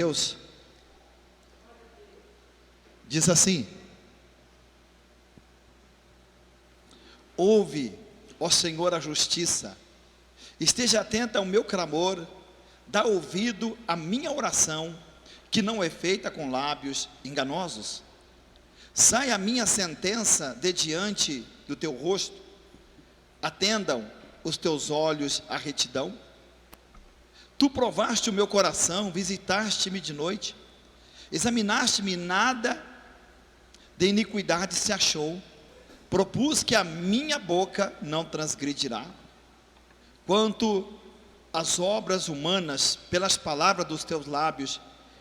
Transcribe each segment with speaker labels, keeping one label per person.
Speaker 1: Deus diz assim: ouve, ó Senhor, a justiça, esteja atenta ao meu clamor, dá ouvido à minha oração, que não é feita com lábios enganosos. Sai a minha sentença de diante do teu rosto, atendam os teus olhos à retidão. Tu provaste o meu coração, visitaste-me de noite, examinaste-me, nada de iniquidade se achou. Propus que a minha boca não transgredirá. Quanto às obras humanas, pelas palavras dos teus lábios,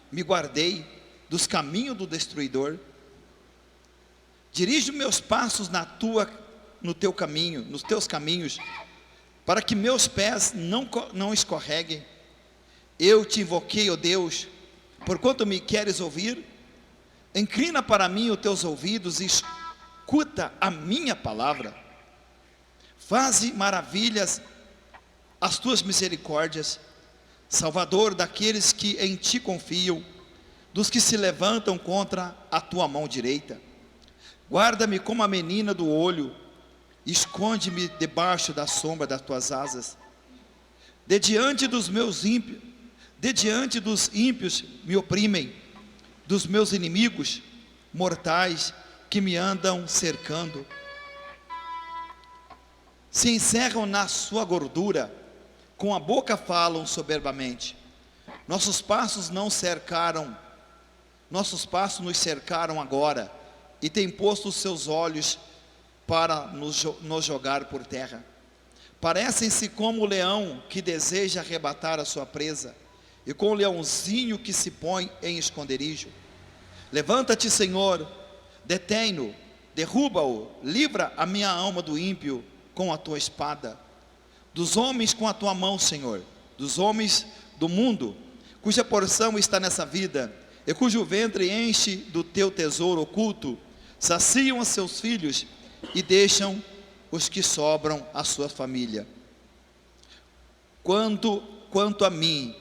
Speaker 1: me guardei dos caminhos do destruidor. Dirige meus passos no teu caminho, nos teus caminhos, para que meus pés não escorreguem. Eu te invoquei, ó Deus, porquanto me queres ouvir. Inclina para mim os teus ouvidos e escuta a minha palavra. Faze maravilhas as tuas misericórdias, Salvador daqueles que em ti confiam, dos que se levantam contra a tua mão direita. Guarda-me como a menina do olho, esconde-me debaixo da sombra das tuas asas. De diante dos ímpios me oprimem, dos meus inimigos mortais que me andam cercando. Se encerram na sua gordura, com a boca falam soberbamente. Nossos passos nos cercaram agora, e têm posto os seus olhos para nos jogar por terra. Parecem-se como o leão que deseja arrebatar a sua presa, e com o leãozinho que se põe em esconderijo. Levanta-te, Senhor, detém-no, derruba-o, livra a minha alma do ímpio com a tua espada, dos homens com a tua mão, Senhor, dos homens do mundo, cuja porção está nessa vida, e cujo ventre enche do teu tesouro oculto. Saciam a seus filhos e deixam os que sobram a sua família. Quanto a mim,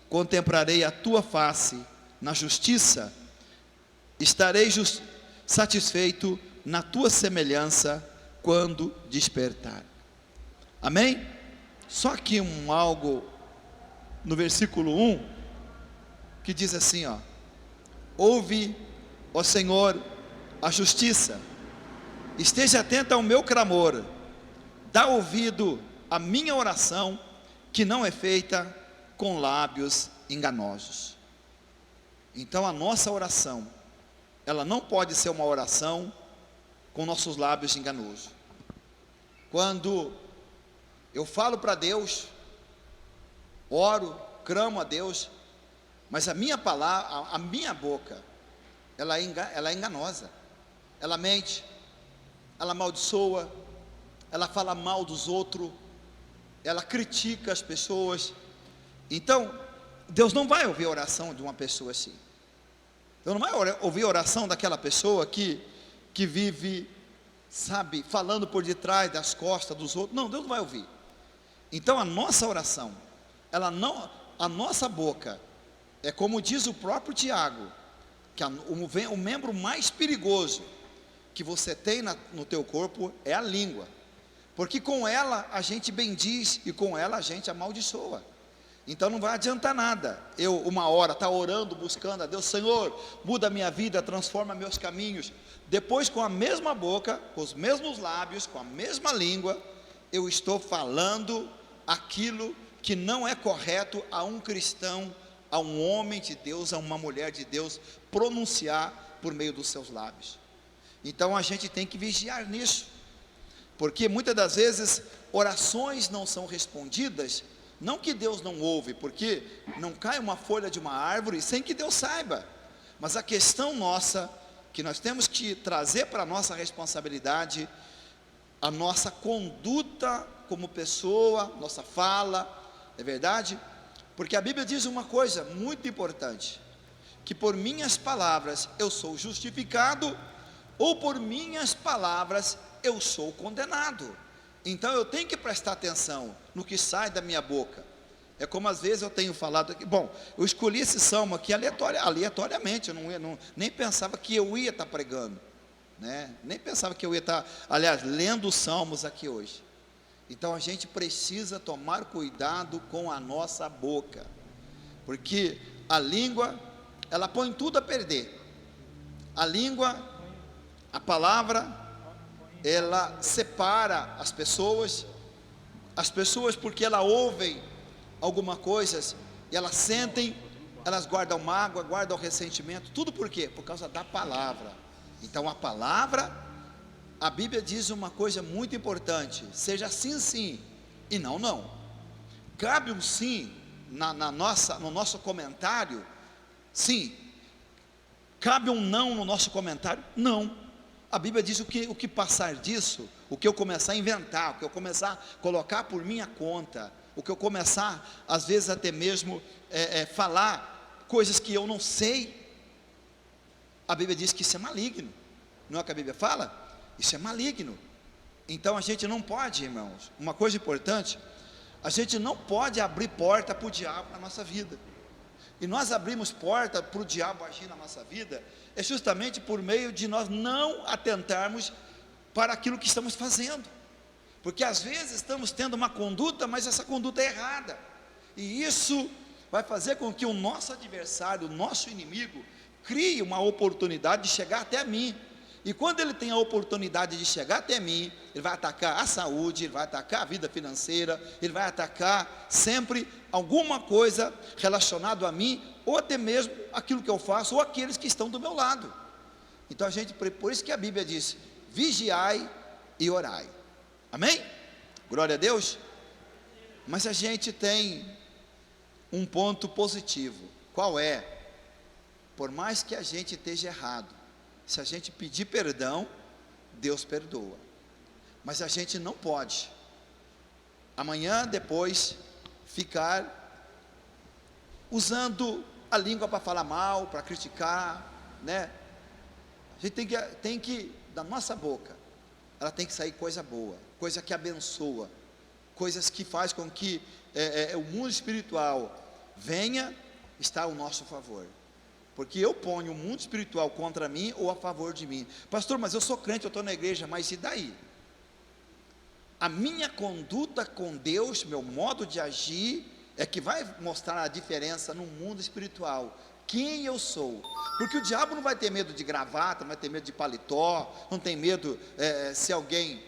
Speaker 1: contemplarei a tua face na justiça, estarei satisfeito na tua semelhança quando despertar. Amém? Só que algo no versículo 1 que diz assim, ouve, ó Senhor, a justiça, esteja atento ao meu clamor, dá ouvido à minha oração, que não é feita com lábios enganosos. Então a nossa oração, ela não pode ser uma oração com nossos lábios enganosos. Quando eu falo para Deus, oro, clamo a Deus, mas a minha palavra, a minha boca, ela é enganosa, ela mente, ela amaldiçoa, ela fala mal dos outros, ela critica as pessoas. Então Deus não vai ouvir a oração de uma pessoa assim. Deus não vai ouvir a oração daquela pessoa que vive, falando por detrás das costas dos outros. Não, Deus não vai ouvir. Então a nossa oração, a nossa boca, é como diz o próprio Tiago, que o membro mais perigoso que você tem no teu corpo é a língua, porque com ela a gente bendiz e com ela a gente amaldiçoa. Então não vai adiantar nada eu uma hora estar orando, buscando a Deus, Senhor, muda a minha vida, transforma meus caminhos, depois com a mesma boca, com os mesmos lábios, com a mesma língua, eu estou falando aquilo que não é correto a um cristão, a um homem de Deus, a uma mulher de Deus, pronunciar por meio dos seus lábios. Então a gente tem que vigiar nisso, porque muitas das vezes orações não são respondidas, não que Deus não ouve, porque não cai uma folha de uma árvore sem que Deus saiba, mas a questão nossa, que nós temos que trazer para a nossa responsabilidade, a nossa conduta como pessoa, nossa fala, é verdade? Porque a Bíblia diz uma coisa muito importante, que por minhas palavras eu sou justificado, ou por minhas palavras eu sou condenado. Então eu tenho que prestar atenção no que sai da minha boca. É como às vezes eu tenho falado aqui. Bom, eu escolhi esse salmo aqui aleatoriamente. Eu nem pensava que eu ia estar pregando, né? Nem pensava que eu ia estar, aliás, lendo os salmos aqui hoje. Então a gente precisa tomar cuidado com a nossa boca, porque a língua, ela põe tudo a perder. A língua, a palavra, ela separa as pessoas porque ela ouvem alguma coisa, e elas sentem, elas guardam mágoa, guardam ressentimento, tudo por quê? Por causa da palavra. Então a palavra, a Bíblia diz uma coisa muito importante: seja sim, sim, e não, não. Cabe um sim no nosso comentário? Sim. Cabe um não no nosso comentário? Não. A Bíblia diz o que passar disso, o que eu começar a inventar, o que eu começar a colocar por minha conta, o que eu começar, às vezes até mesmo, falar coisas que eu não sei, a Bíblia diz que isso é maligno. Não é o que a Bíblia fala? Isso é maligno. Então a gente não pode, irmãos, uma coisa importante, a gente não pode abrir porta para o diabo na nossa vida. E nós abrimos porta para o diabo agir na nossa vida, é justamente por meio de nós não atentarmos para aquilo que estamos fazendo. Porque às vezes estamos tendo uma conduta, mas essa conduta é errada, e isso vai fazer com que o nosso adversário, o nosso inimigo, crie uma oportunidade de chegar até mim. E quando ele tem a oportunidade de chegar até mim, ele vai atacar a saúde, ele vai atacar a vida financeira, ele vai atacar sempre alguma coisa relacionada a mim, ou até mesmo aquilo que eu faço, ou aqueles que estão do meu lado. Então por isso que a Bíblia diz: vigiai e orai. Amém? Glória a Deus. Mas a gente tem um ponto positivo. Qual é? Por mais que a gente esteja errado, se a gente pedir perdão, Deus perdoa. Mas a gente não pode amanhã, depois, ficar usando a língua para falar mal, para criticar, né? A gente tem que da nossa boca, ela tem que sair coisa boa, coisa que abençoa, coisas que faz com que o mundo espiritual venha estar ao nosso favor. Porque eu ponho o mundo espiritual contra mim ou a favor de mim. Pastor, mas eu sou crente, eu estou na igreja, mas e daí? A minha conduta com Deus, meu modo de agir, é que vai mostrar a diferença no mundo espiritual. Quem eu sou? Porque o diabo não vai ter medo de gravata, não vai ter medo de paletó, não tem medo se alguém...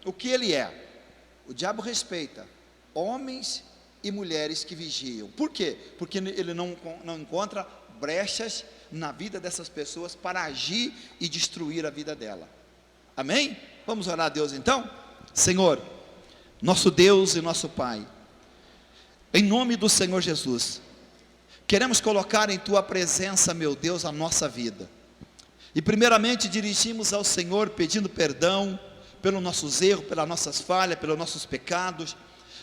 Speaker 1: o que ele é? O diabo respeita homens e mulheres que vigiam. Por quê? Porque ele não encontra brechas na vida dessas pessoas para agir e destruir a vida dela. Amém? Vamos orar a Deus então? Senhor, nosso Deus e nosso Pai, em nome do Senhor Jesus, queremos colocar em Tua presença, meu Deus, a nossa vida. E primeiramente dirigimos ao Senhor pedindo perdão pelos nossos erros, pelas nossas falhas, pelos nossos pecados,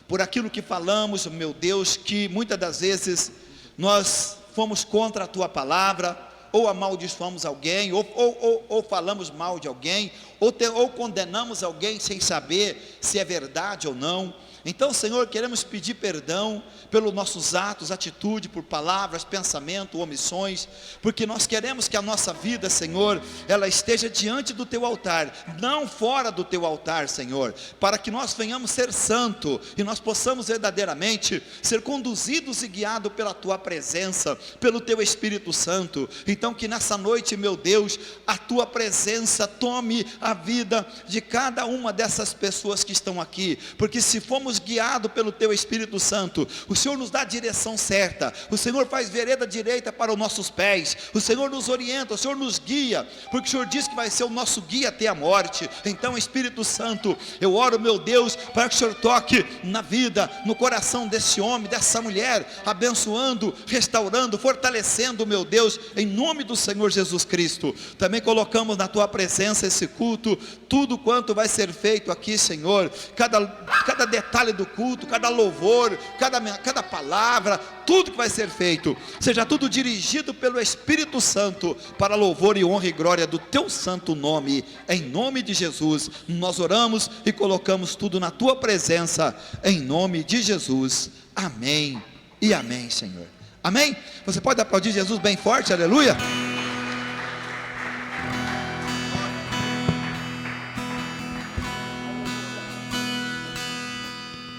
Speaker 1: por aquilo que falamos, meu Deus, que muitas das vezes nós fomos contra a Tua palavra, ou amaldiçoamos alguém, ou falamos mal de alguém, ou condenamos alguém sem saber se é verdade ou não. Então, Senhor, queremos pedir perdão pelos nossos atos, atitude, por palavras, pensamento, omissões, porque nós queremos que a nossa vida, Senhor, ela esteja diante do Teu altar, não fora do Teu altar, Senhor, para que nós venhamos ser santo, e nós possamos verdadeiramente ser conduzidos e guiados pela Tua presença, pelo Teu Espírito Santo. Então que nessa noite, meu Deus, a Tua presença tome a vida de cada uma dessas pessoas que estão aqui, porque se formos guiados pelo Teu Espírito Santo, o Senhor nos dá a direção certa, o Senhor faz vereda direita para os nossos pés, o Senhor nos orienta, o Senhor nos guia, porque o Senhor diz que vai ser o nosso guia até a morte. Então, Espírito Santo, eu oro, meu Deus, para que o Senhor toque na vida, no coração desse homem, dessa mulher, abençoando, restaurando, fortalecendo, meu Deus, em nome do Senhor Jesus Cristo. Também colocamos na Tua presença esse culto, tudo quanto vai ser feito aqui, Senhor, cada detalhe detalhe do culto, cada louvor, cada palavra, tudo que vai ser feito, seja tudo dirigido pelo Espírito Santo, para louvor e honra e glória do teu santo nome, em nome de Jesus. Nós oramos e colocamos tudo na tua presença, em nome de Jesus, amém e amém, Senhor, amém. Você pode aplaudir Jesus bem forte, aleluia.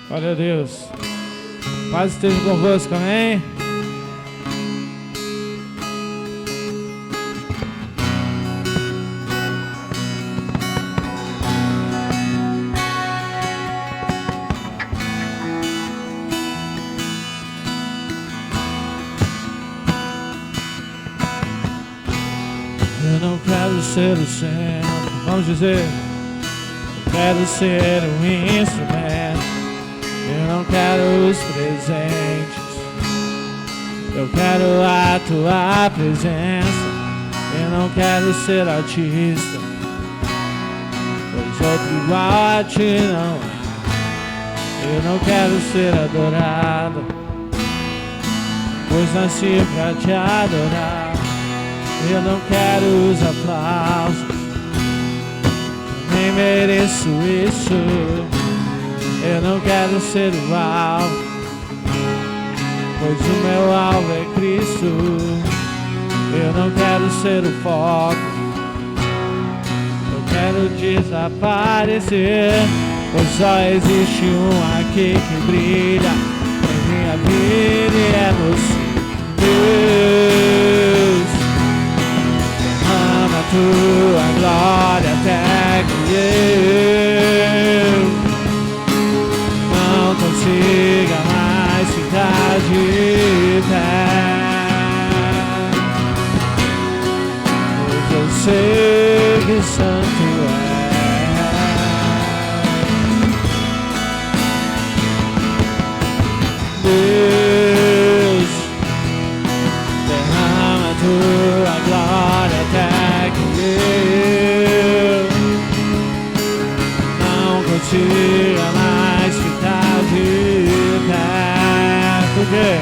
Speaker 2: Glória a Deus. Paz esteja convosco, amém? Eu não quero ser o centro, vamos dizer. Eu quero ser um instrumento. Eu não quero os presentes, eu quero a tua presença. Eu não quero ser artista, pois outro igual a ti não há. Eu não quero ser adorado, pois nasci pra te adorar. Eu não quero os aplausos, nem mereço isso. Eu não quero ser o alvo, pois o meu alvo é Cristo. Eu não quero ser o foco, eu quero desaparecer, pois só existe um aqui que brilha em minha vida e é você. Deus, ama a tua glória até que eu não consiga mais ficar de pé, pois eu sei que santo é. Deus, derrama a tua glória até que eu não consiga mais ficar de pé. Por quê?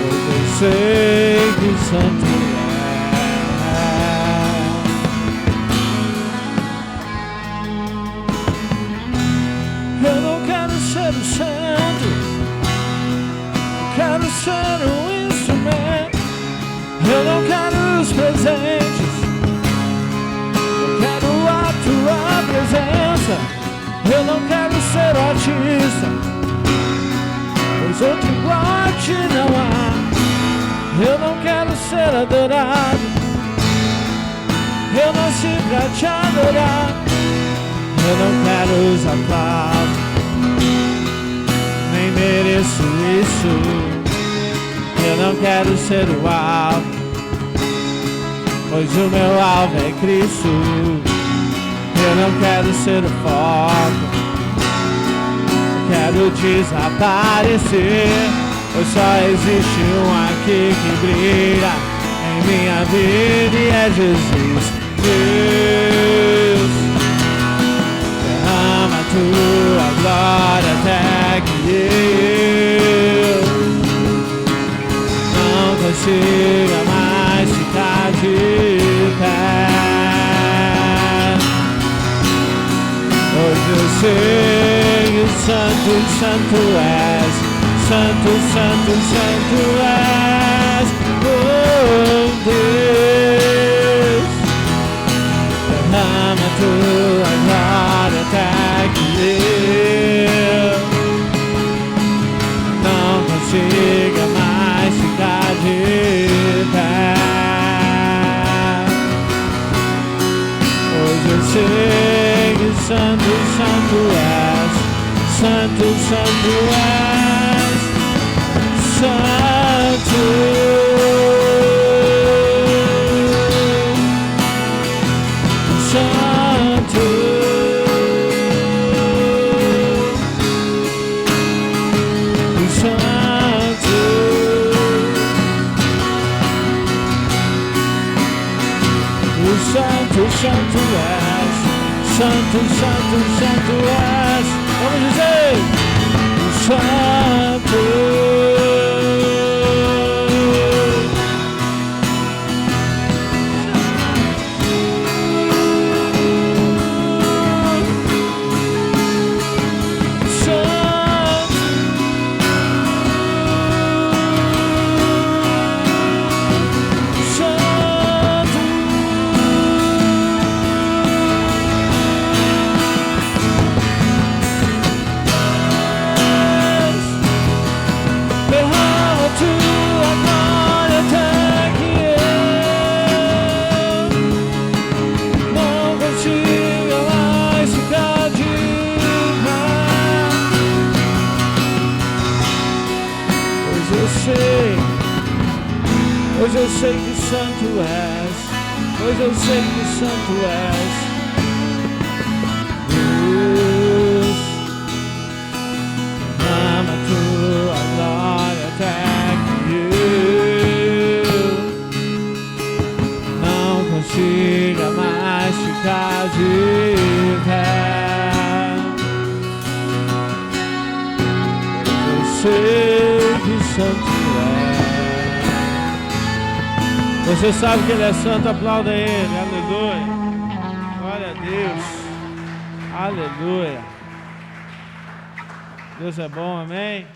Speaker 2: Pois eu sei que santo é. Eu não quero ser o centro, eu quero ser um instrumento. Eu não quero os presentes, eu quero a tua presença. Eu não quero ser artista, pois outro igual a ti não há. Eu não quero ser adorado, eu nasci pra te adorar. Eu não quero os aplausos, nem mereço isso. Eu não quero ser o alvo, pois o meu alvo é Cristo. Eu não quero ser o foco, quero desaparecer, pois só existe um aqui que brilha em minha vida e é Jesus. Deus, derrama a tua glória até que eu não consiga mais ficar de pé. Hoje eu sei que santo, santo és, santo, santo, santo és. Oh Deus, derrama a tua glória até que eu não consiga mais ficar de pé. Hoje eu sei que santo, santo és, santo, santo és, santo. Santo, santo, o santo, santo és, santo, santo, santo és, Santo. Pois eu sei que santo és, pois eu sei que santo és, Deus, ama tua glória até que eu não consiga mais ficar de pé. Pois eu sei que santo és. Você sabe que Ele é santo, aplauda Ele, aleluia, glória a Deus, aleluia, Deus é bom, amém?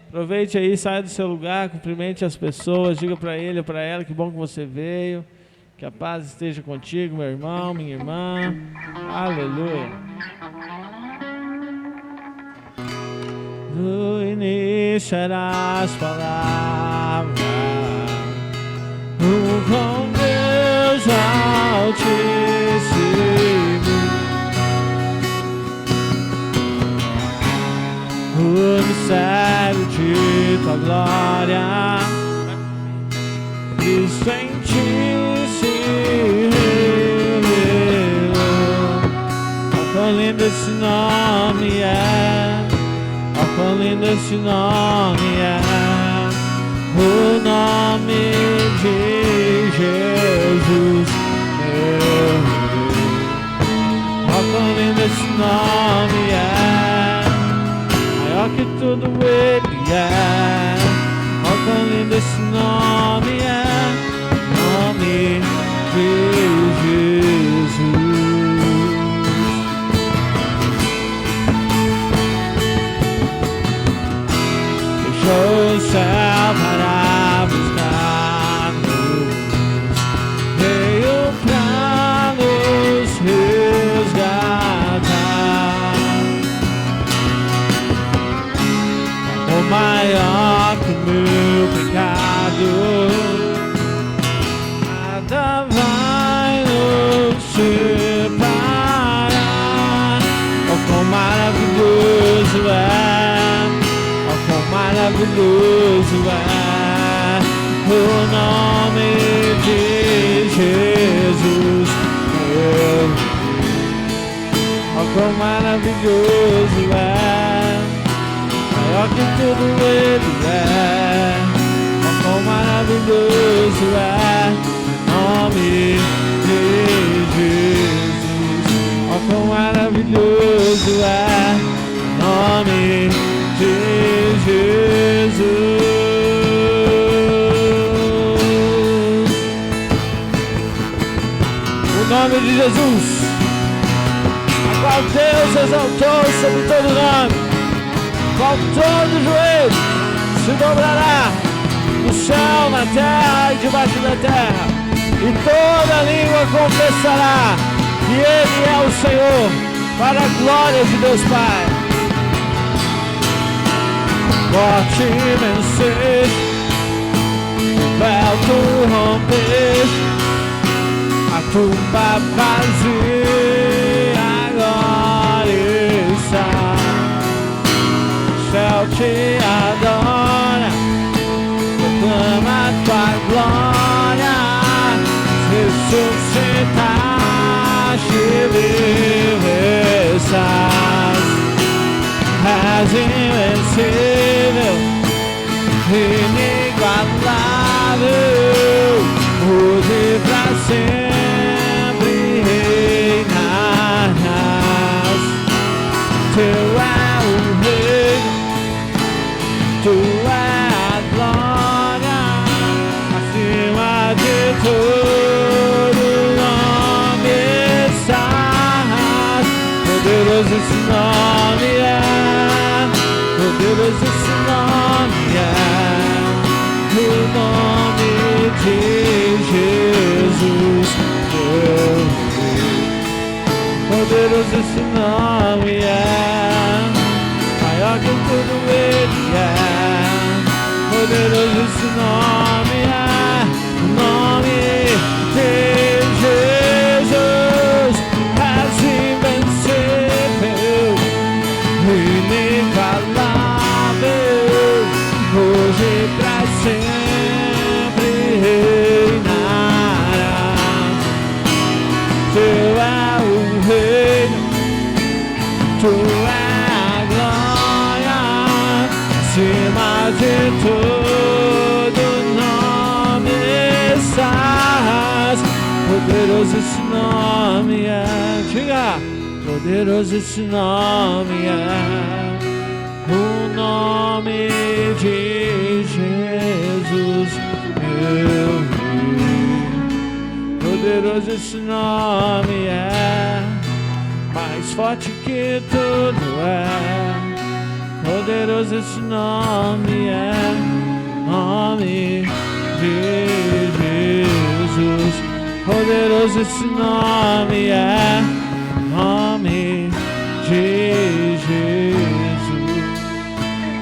Speaker 2: Aproveite aí, saia do seu lugar, cumprimente as pessoas, diga para ele ou para ela que bom que você veio, que a paz esteja contigo, meu irmão, minha irmã, aleluia. No início eram as palavras, com Deus Altíssimo, o mistério de tua glória, Cristo em ti se revelou. Oh, quão lindo esse nome é, oh, quão lindo esse nome é, o nome de Jesus, meu Deus. Oh, quão lindo esse nome é, maior que tudo Ele é. Oh, quão lindo esse nome é, nome de Jesus. Deixou o céu para buscar-nos, veio pra nos resgatar. O maior que o meu pecado, nada vai nos separar. Oh, quão maravilhoso é, oh, quão maravilhoso é o nome de Jesus, meu Deus. Oh, quão maravilhoso é, maior que tudo Ele é. Oh, quão maravilhoso é o nome de Jesus. Oh, quão maravilhoso é o nome de Jesus. O nome de Jesus, a qual Deus exaltou sobre todo nome, qual todo joelho se dobrará no céu, na terra e debaixo da terra, e toda língua confessará que Ele é o Senhor, para a glória de Deus Pai. Morte venceste, o véu tu rompeste, a tumba vazia agora está. O céu te adora, proclama tua glória. Ressuscitaste, vive estás. És invencível, inigualável, hoje pra sempre reinarás. Teu é o Rei. tua glória acima de todo nome estás. Poderoso esse nome é, poderoso esse nome é, o nome de Jesus, meu Rei. Poderoso esse nome é, maior que tudo ele é. Poderoso esse nome é, o nome de Jesus. És invencível, inigualável, hoje e pra sempre reinará. Teu é o reino, tu é a glória, acima de todo nome estás. Poderoso esse nome é, diga, poderoso esse nome é, o nome de Jesus, meu Rei. Poderoso esse nome é, mais forte que tudo é. Poderoso esse nome é, nome de Jesus. Poderoso esse nome é, nome de Jesus.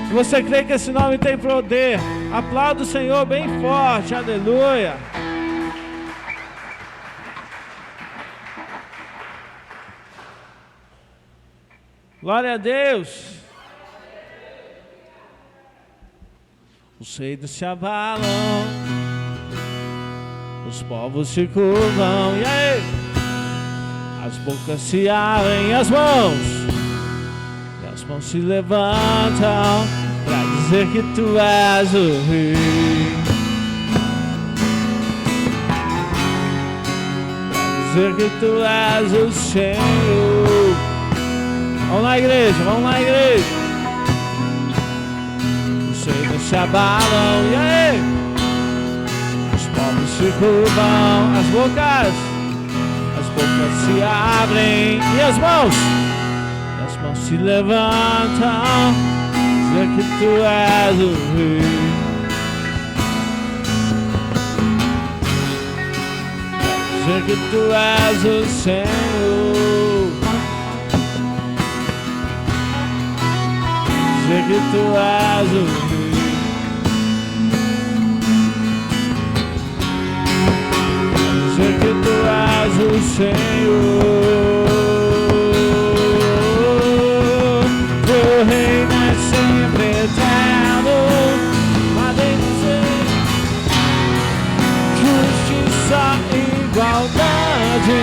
Speaker 2: Se você crê que esse nome tem poder, aplauda o Senhor bem forte, aleluia. Glória a Deus. Os reinos se abalam, os povos se curvam, e aí? As bocas se abrem, as mãos se levantam pra dizer que tu és o Rei, pra dizer que tu és o Senhor. Vamos lá, igreja, vamos lá, igreja. Os reinos se abalam, e aí? Os povos se curvam, as bocas se abrem, e as mãos se levantam, dizer que tu és o Rei, dizer que tu és o Senhor, dizer que tu és o Rei, dizer que tu és o Senhor. Teu reino é sempre eterno, mas em dizer justiça e igualdade,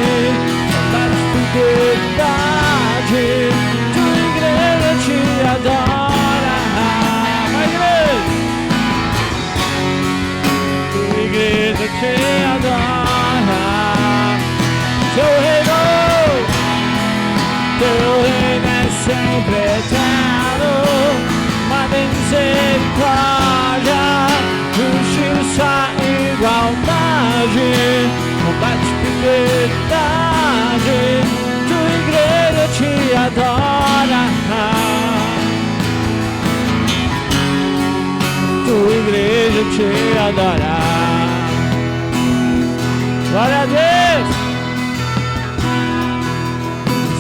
Speaker 2: bondade e fidelidade, tua igreja te adora. Vai, igreja! Tua igreja te adora. Teu reino é sempre eterno, mas em misericórdia, justiça e igualdade, bondade e fidelidade, tua igreja te adora. Tua igreja te adora. Glória a Deus.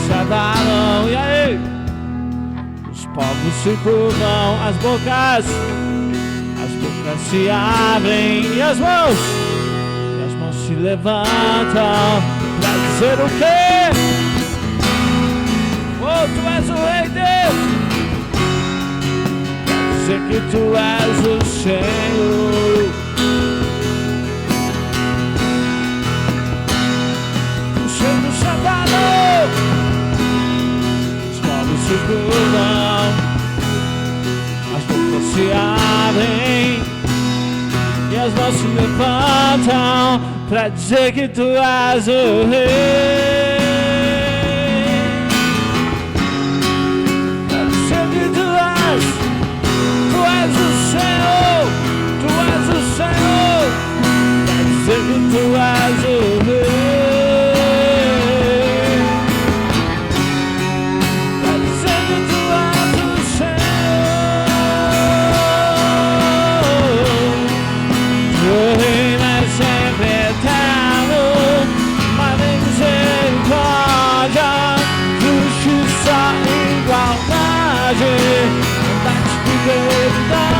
Speaker 2: Se abalam, e aí? Os povos se curvam, as bocas se abrem, e as mãos se levantam pra dizer o quê? Oh, tu és o Rei Deus, pra dizer que tu és o Senhor. Os reinos se abalam, os povos se curvam, as bocas se abrem e as mãos se levantam pra dizer que tu és o Rei, pra dizer que tu és o Senhor, Tu és o Senhor, quer dizer que Tu és o Rei, quer dizer que Tu és o Senhor. Tu reinas sempre eterno, mas em misericórdia, justiça e igualdade, bondade e fidelidade,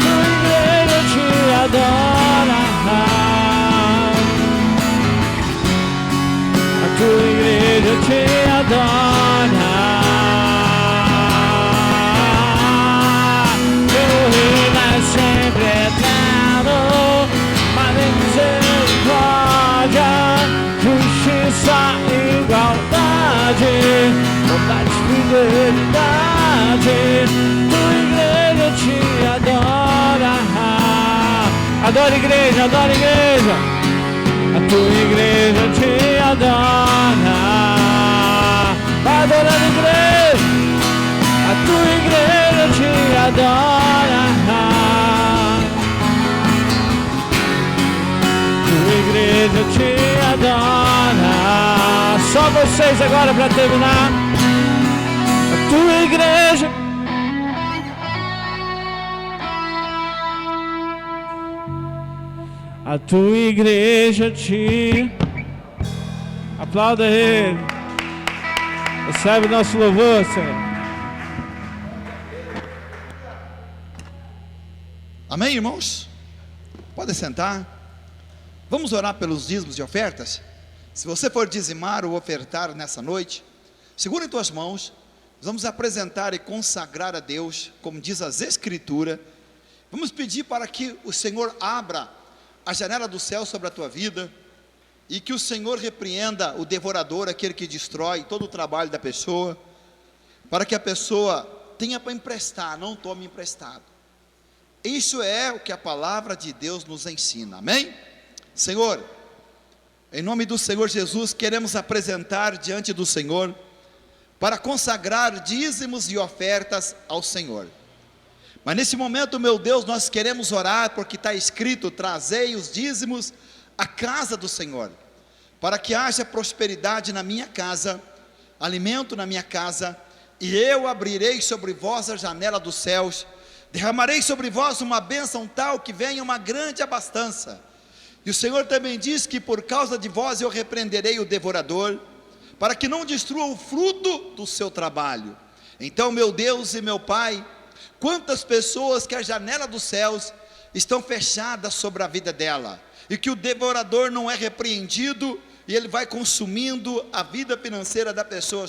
Speaker 2: tua igreja te adora, a tua igreja te adora. Tu reinas sempre eterno, mas em misericórdia, justiça e igualdade, bondade e fidelidade, tua igreja te adora. Adora igreja, adora igreja. A tua igreja te adora. Vai adorando igreja. A tua igreja te adora. Tua igreja te adora. Só vocês agora para terminar. A tua igreja. A tua igreja te. Aplauda Ele. Recebe nosso louvor, Senhor.
Speaker 1: Amém, irmãos? Pode sentar. Vamos orar pelos dízimos e ofertas. Se você for dizimar ou ofertar nessa noite, segura em tuas mãos. Vamos apresentar e consagrar a Deus, como diz as Escrituras. Vamos pedir para que o Senhor abra a janela do céu sobre a tua vida, e que o Senhor repreenda o devorador, aquele que destrói todo o trabalho da pessoa, para que a pessoa tenha para emprestar, não tome emprestado. Isso é o que a palavra de Deus nos ensina, amém? Senhor, em nome do Senhor Jesus, queremos apresentar diante do Senhor, para consagrar dízimos e ofertas ao Senhor. Mas nesse momento, meu Deus, nós queremos orar, porque está escrito: trazei os dízimos à casa do Senhor, para que haja prosperidade na minha casa, alimento na minha casa, e eu abrirei sobre vós a janela dos céus, derramarei sobre vós uma bênção tal, que venha uma grande abastança. E o Senhor também diz que por causa de vós eu repreenderei o devorador, para que não destrua o fruto do seu trabalho. Então, meu Deus e meu Pai, quantas pessoas que a janela dos céus estão fechadas sobre a vida dela, e que o devorador não é repreendido, e ele vai consumindo a vida financeira da pessoa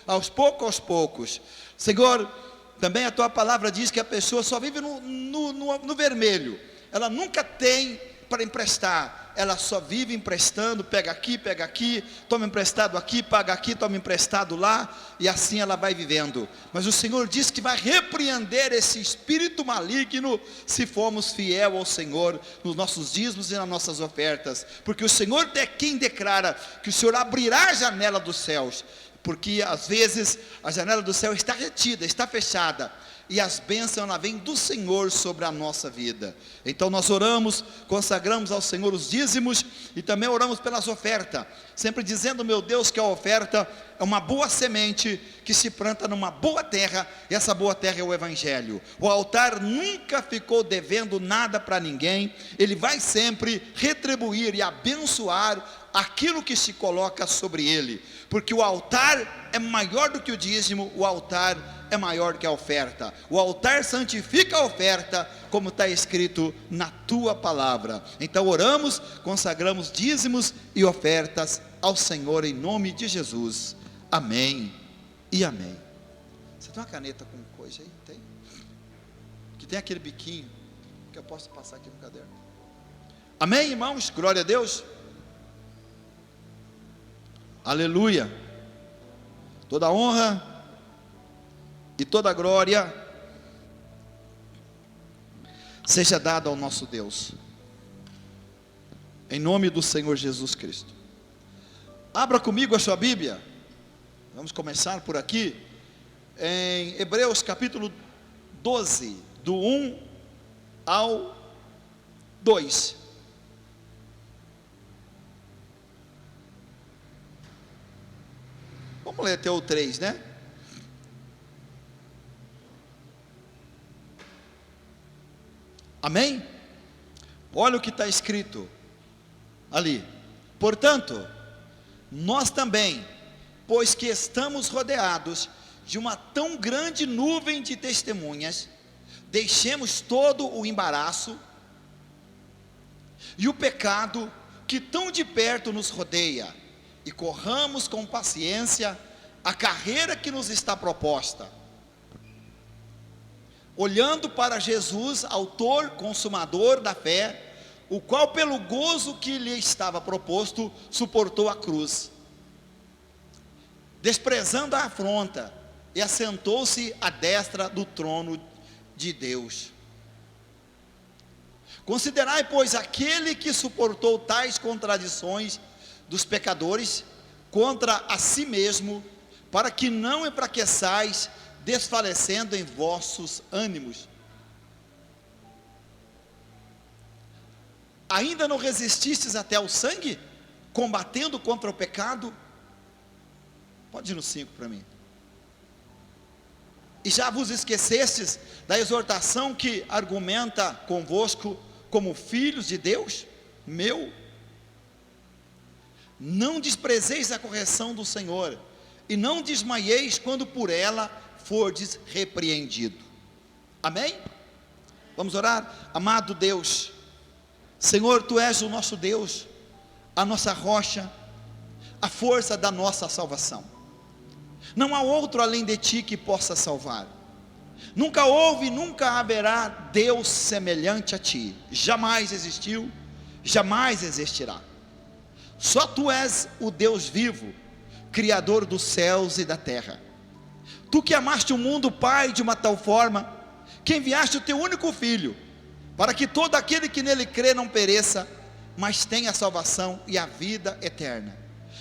Speaker 1: aos poucos. Senhor, também a tua palavra diz que a pessoa só vive no vermelho, ela nunca tem para emprestar, ela só vive emprestando, pega aqui, toma emprestado aqui, paga aqui, toma emprestado lá, e assim ela vai vivendo. Mas o Senhor diz que vai repreender esse espírito maligno, se formos fiel ao Senhor, nos nossos dízimos e nas nossas ofertas, porque o Senhor é quem declara que o Senhor abrirá a janela dos céus, porque às vezes a janela do céu está retida, está fechada, e as bênçãos ela vêm do Senhor sobre a nossa vida. Então nós oramos, consagramos ao Senhor os dízimos, e também oramos pelas ofertas, sempre dizendo, meu Deus, que a oferta é uma boa semente, que se planta numa boa terra, e essa boa terra é o Evangelho. O altar nunca ficou devendo nada para ninguém, ele vai sempre retribuir e abençoar aquilo que se coloca sobre ele, porque o altar é maior do que o dízimo, o altar é maior que a oferta. O altar santifica a oferta, como está escrito na tua palavra. Então oramos, consagramos dízimos e ofertas ao Senhor, em nome de Jesus, amém e amém. Você tem uma caneta com coisa aí? Tem? Que tem aquele biquinho, que eu posso passar aqui no caderno. Amém, irmãos? Glória a Deus. Aleluia. Toda honra e toda glória seja dada ao nosso Deus, em nome do Senhor Jesus Cristo. Abra comigo a sua Bíblia. Vamos começar por aqui, em Hebreus capítulo 12, do 1 ao 2. Vamos ler até o 3, né? Amém? Olha o que está escrito ali. Portanto, nós também, pois que estamos rodeados de uma tão grande nuvem de testemunhas, deixemos todo o embaraço e o pecado que tão de perto nos rodeia, e corramos com paciência a carreira que nos está proposta, olhando para Jesus, autor, consumador da fé, o qual pelo gozo que lhe estava proposto, suportou a cruz, desprezando a afronta, e assentou-se à destra do trono de Deus. Considerai, pois, aquele que suportou tais contradições dos pecadores contra a si mesmo, para que não enfraqueçais, desfalecendo em vossos ânimos. Ainda não resististes até ao sangue, combatendo contra o pecado? Pode ir no 5 para mim. E já vos esquecestes da exortação que argumenta convosco como filhos de Deus? Não desprezeis a correção do Senhor, e não desmaieis quando por ela fordes repreendido. Amém? Vamos orar? Amado Deus, Senhor, Tu és o nosso Deus, a nossa rocha, a força da nossa salvação. Não há outro além de Ti que possa salvar. Nunca houve, nunca haverá Deus semelhante a Ti. Jamais existiu, jamais existirá. Só Tu és o Deus vivo, Criador dos céus e da terra. Tu que amaste o mundo, Pai, de uma tal forma, que enviaste o Teu único Filho, para que todo aquele que nele crê não pereça, mas tenha a salvação e a vida eterna.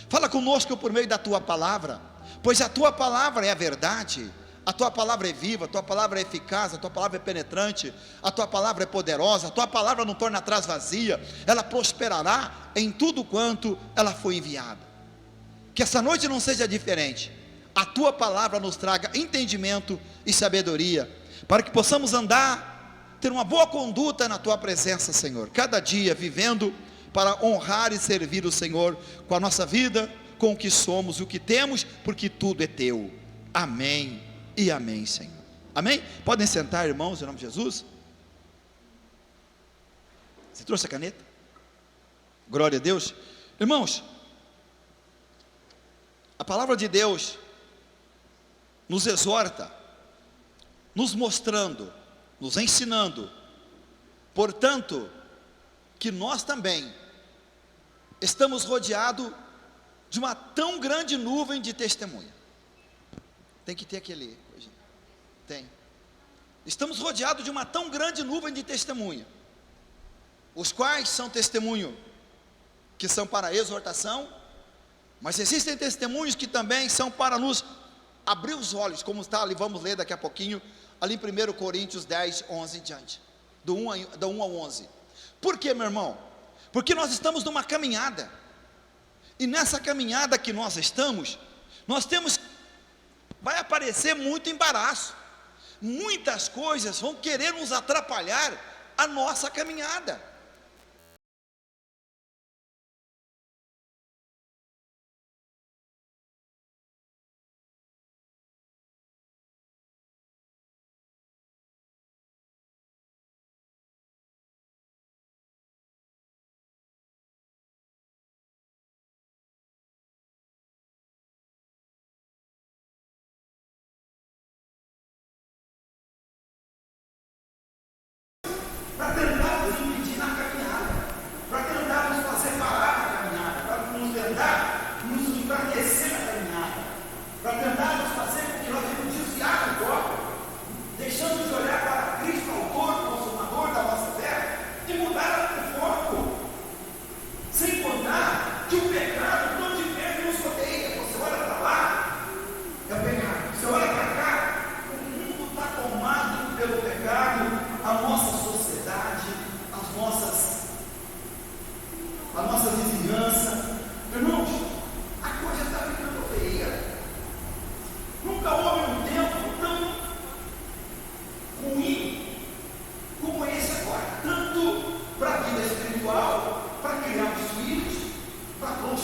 Speaker 1: Fala conosco por meio da Tua palavra, pois a Tua palavra é a verdade, a Tua palavra é viva, a Tua palavra é eficaz, a Tua palavra é penetrante, a Tua palavra é poderosa, a Tua palavra não torna atrás vazia, ela prosperará em tudo quanto ela foi enviada. Que essa noite não seja diferente, a Tua palavra nos traga entendimento e sabedoria, para que possamos andar, ter uma boa conduta na Tua presença, Senhor, cada dia vivendo para honrar e servir o Senhor com a nossa vida, com o que somos e o que temos, porque tudo é Teu. Amém e amém, Senhor. Amém? Podem sentar, irmãos, em nome de Jesus. Você trouxe a caneta? Glória a Deus. Irmãos, a palavra de Deus nos exorta, nos mostrando, nos ensinando, portanto, que nós também estamos rodeados de uma tão grande nuvem de testemunha. Tem que ter aquele, tem. Estamos rodeados de uma tão grande nuvem de testemunha, os quais são testemunho que são para exortação, mas existem testemunhos que também são para nos abrir os olhos, como está ali, vamos ler daqui a pouquinho, ali em 1 Coríntios 10, 11 em diante, do 1 ao 11. Por quê, meu irmão? Porque nós estamos numa caminhada, e nessa caminhada que nós estamos, vai aparecer muito embaraço, muitas coisas vão querer nos atrapalhar a nossa caminhada. Para tentar nos impedir na caminhada, para tentar nos fazer parar na caminhada, para nos tentar nos enfraquecer na caminhada, para tentar nos fazer com que nós devemos desviar do foco, deixando de olhar para Cristo, autor, consumador da nossa fé, e mudar o foco, sem contar que o pecado tão de perto nos rodeia. Você olha para lá, é o pecado, você olha para cá, o mundo está tomado pelo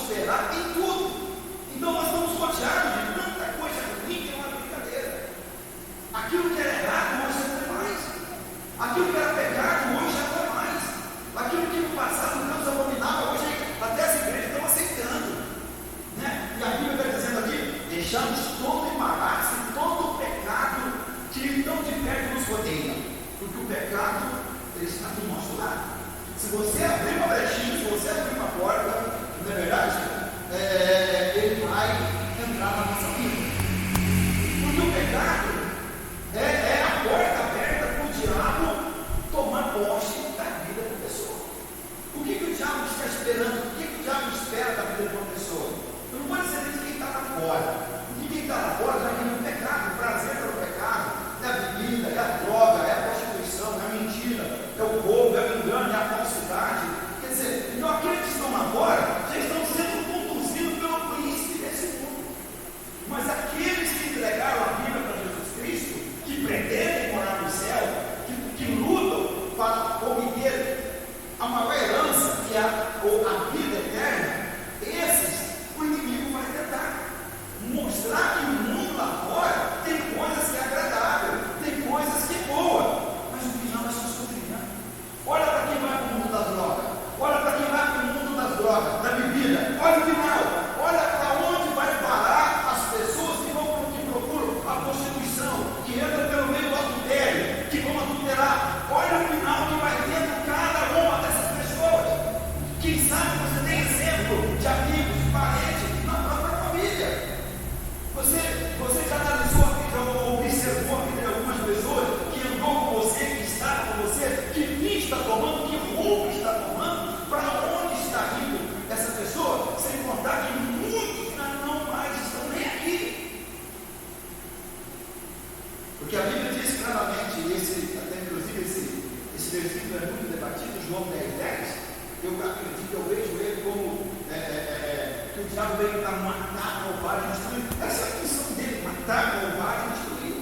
Speaker 1: prosperar em tudo. Então nós estamos rodeados de tanta coisa ruim que é uma brincadeira. Aquilo que era errado hoje já não é mais. Aquilo que era pecado hoje já não é mais. Aquilo que no passado Deus abominava, hoje até as igrejas estão aceitando, né? E a Bíblia está dizendo aqui: deixamos todo embaraço e todo o pecado que tão de perto nos rodeia, porque o pecado ele está do nosso lado. Se você abrir uma brechinha, se você abrir uma porta, não é verdade? Ele vai entrar na nossa vida, porque o pecado é a porta aberta para o diabo tomar posse da vida da pessoa. O que o diabo está esperando? O que o diabo espera da vida de uma pessoa? Eu não vou dizer nem quem está lá fora. E quem está lá fora já tem o pecado, o prazer pelo pecado, é a bebida, é a droga, é a prostituição, é a mentira, é o roubo, é o engano, é a falsidade. Quer dizer, então aqueles que estão lá fora já estão sendo conduzidos pelo príncipe desse mundo. Mas aqueles que entregaram a vida para Jesus Cristo, que pretendem morar no céu, que lutam para obter a maior herança, que é a vida eterna, esses o inimigo vai tentar mostrar que o mundo lá fora tem coisas que é agradável, tem coisas que é boa, mas o final é só sofrimento. Olha para quem vai para o mundo da droga, olha para quem vai para o mundo das drogas, da bebida, olha o final, olha para onde vai parar as pessoas que procuram a prostituição, que entram pelo meio do adultério, que vão adulterar. Olha o final que vai ter com cada uma dessas pessoas. Quem sabe você tem exemplo de amigos, de parentes, na própria família. Você já analisou a vida ou observou a vida de algumas pessoas que andou com você, que está com você, que vinho está tomando, que roupa está tomando, para onde está indo essa pessoa, sem contar que muitos não mais estão nem aqui. Porque a Bíblia diz claramente, até inclusive esse versículo é muito debatido, João 10:10. Eu acredito, eu vejo ele como que o diabo veio para matar, roubar e destruir. Essa é a função dele, matar, roubar e destruir.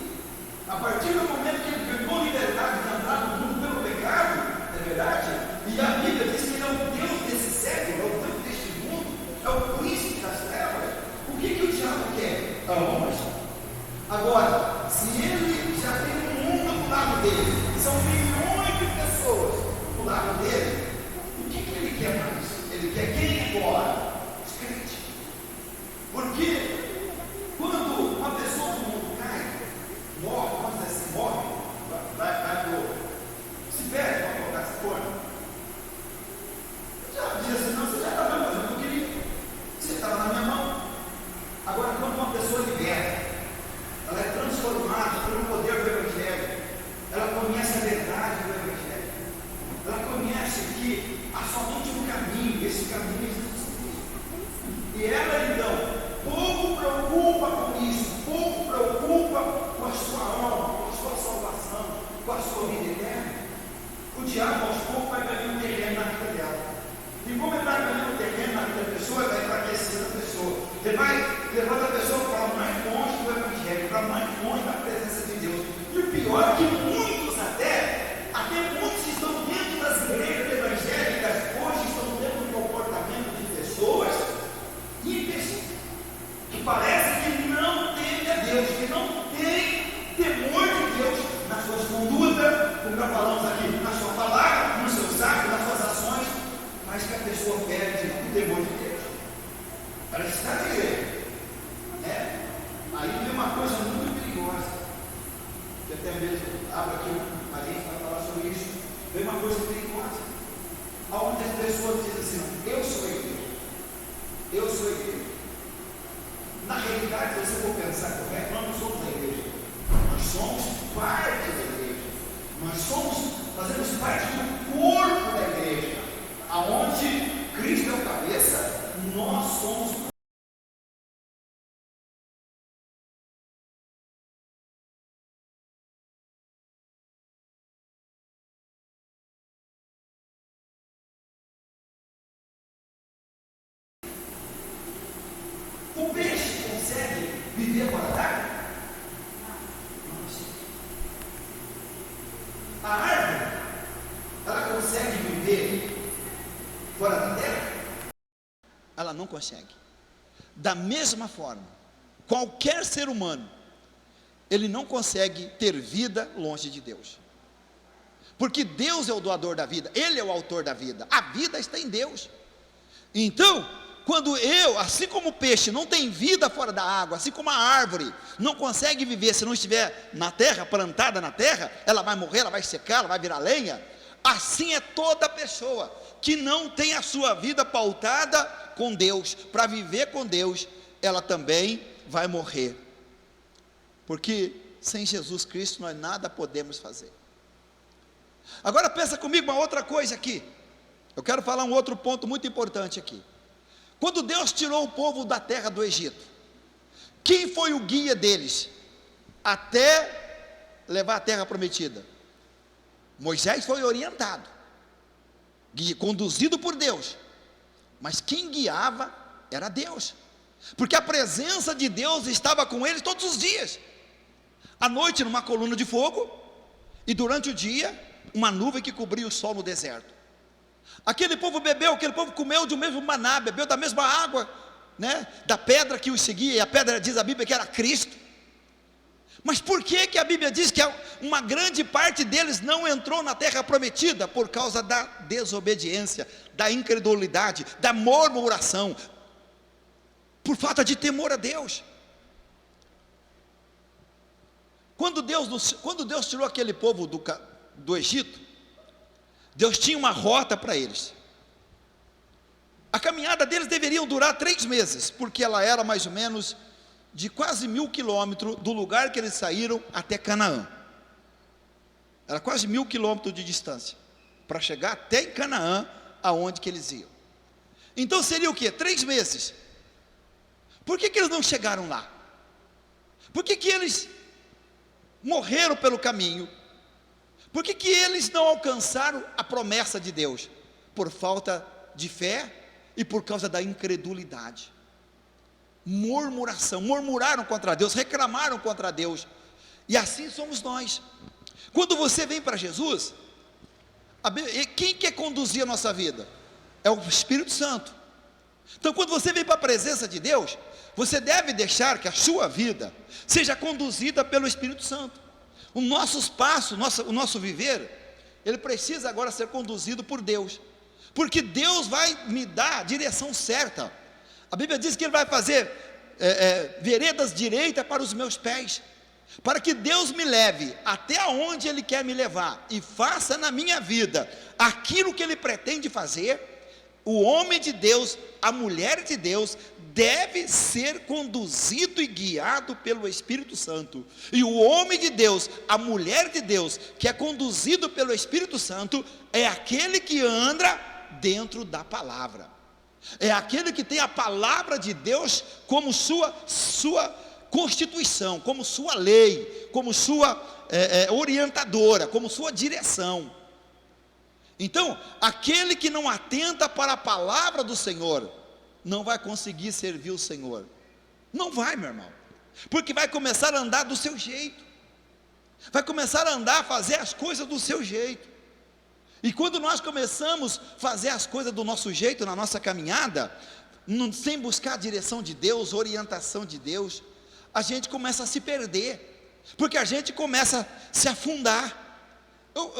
Speaker 1: A partir do momento que ele ganhou liberdade de andar no mundo pelo pecado, é verdade? E a Bíblia diz que ele é o Deus desse século, é o Deus deste mundo, é o príncipe das trevas. O que o diabo quer? A honra. Agora, se ele já tem um mundo do lado dele, são milhões de pessoas do lado dele, o que ele quer mais? Ele quer quem agora? Os crentes. Porque quando uma pessoa do mundo cai, morre, vamos dizer assim, morre, vai se perde, vai colocar essa forma. Já diz assim: não, você já estava fazendo o que eu queria, você estava na minha mão. Agora, quando uma pessoa liberta, ela é transformada pelo poder do Evangelho, ela conhece a verdade do Evangelho, ela conhece que há somente um caminho, esse caminho é Jesus Cristo. E ela então pouco preocupa com isso, pouco preocupa com a sua alma, com a sua salvação, com a sua vida eterna. O diabo aos poucos vai ganhando terreno na vida dela. E como ele vai ganhando terreno na vida da pessoa, ele vai enfraquecendo a pessoa. Ele vai levando a pessoa para mais longe do Evangelho, para mais longe da presença de Deus. E o pior é que muitos até muitos que estão dentro das igrejas evangélicas, hoje estão tendo um comportamento de pessoas ímpias, que parece que não temem a Deus, que não tem temor de Deus nas suas condutas, como já falamos aqui, na sua palavra, nos seus atos, nas suas ações, mas que a pessoa perde o temor de Deus. Ela está na igreja. Aí vem uma coisa muito perigosa, que até mesmo abro aqui um parente para falar sobre isso. Vem uma coisa perigosa, onde as pessoas dizem assim: eu sou a igreja, eu sou a igreja. Na realidade, se você for pensar correto, nós não somos a igreja, nós somos parte da igreja, fazemos parte do corpo da igreja, aonde Cristo é o cabeça, nós somos. O peixe consegue viver fora d'água? A árvore, ela consegue viver fora da terra? Ela não não consegue. Da mesma forma, qualquer ser humano, ele não consegue ter vida longe de Deus, porque Deus é o doador da vida, Ele é o autor da vida, a vida está em Deus. Então, quando assim como o peixe não tem vida fora da água, assim como a árvore não consegue viver se não estiver na terra, plantada na terra, ela vai morrer, ela vai secar, ela vai virar lenha, assim é toda pessoa que não tem a sua vida pautada com Deus, para viver com Deus, ela também vai morrer, porque sem Jesus Cristo nós nada podemos fazer. Agora pensa comigo uma outra coisa aqui, eu quero falar um outro ponto muito importante aqui. Quando Deus tirou o povo da terra do Egito, quem foi o guia deles até levar a terra prometida? Moisés foi orientado, conduzido por Deus, mas quem guiava era Deus, porque a presença de Deus estava com eles todos os dias, à noite numa coluna de fogo, e durante o dia uma nuvem que cobria o sol no deserto. Aquele povo bebeu, aquele povo comeu do mesmo maná, bebeu da mesma água, né, da pedra que os seguia, e a pedra, diz a Bíblia, que era Cristo. Mas por que a Bíblia diz que uma grande parte deles não entrou na terra prometida? Por causa da desobediência, da incredulidade, da murmuração, por falta de temor a Deus. Quando Deus tirou aquele povo do Egito, Deus tinha uma rota para eles. A caminhada deles deveria durar 3 meses, porque ela era mais ou menos de quase 1000 quilômetros do lugar que eles saíram até Canaã. Era quase 1000 quilômetros de distância, para chegar até em Canaã, aonde que eles iam. Então seria o quê? 3 meses. Por que eles não chegaram lá? Por que eles morreram pelo caminho? Por que eles não alcançaram a promessa de Deus? Por falta de fé e por causa da incredulidade. Murmuração, murmuraram contra Deus, reclamaram contra Deus. E assim somos nós. Quando você vem para Jesus, quem quer conduzir a nossa vida? É o Espírito Santo. Então quando você vem para a presença de Deus, você deve deixar que a sua vida seja conduzida pelo Espírito Santo. Os nossos passos, o nosso viver, ele precisa agora ser conduzido por Deus, porque Deus vai me dar a direção certa. A Bíblia diz que Ele vai fazer veredas direitas para os meus pés, para que Deus me leve até onde Ele quer me levar, e faça na minha vida aquilo que Ele pretende fazer. O homem de Deus, a mulher de Deus, deve ser conduzido e guiado pelo Espírito Santo. E o homem de Deus, a mulher de Deus, que é conduzido pelo Espírito Santo, é aquele que anda dentro da palavra, é aquele que tem a palavra de Deus como sua constituição, como sua lei, como sua orientadora, como sua direção. Então, aquele que não atenta para a palavra do Senhor, não vai conseguir servir o Senhor. Não vai, meu irmão, porque vai começar a andar do seu jeito, vai começar a andar, fazer as coisas do seu jeito. E quando nós começamos a fazer as coisas do nosso jeito, na nossa caminhada, sem buscar a direção de Deus, orientação de Deus, a gente começa a se perder, porque a gente começa a se afundar.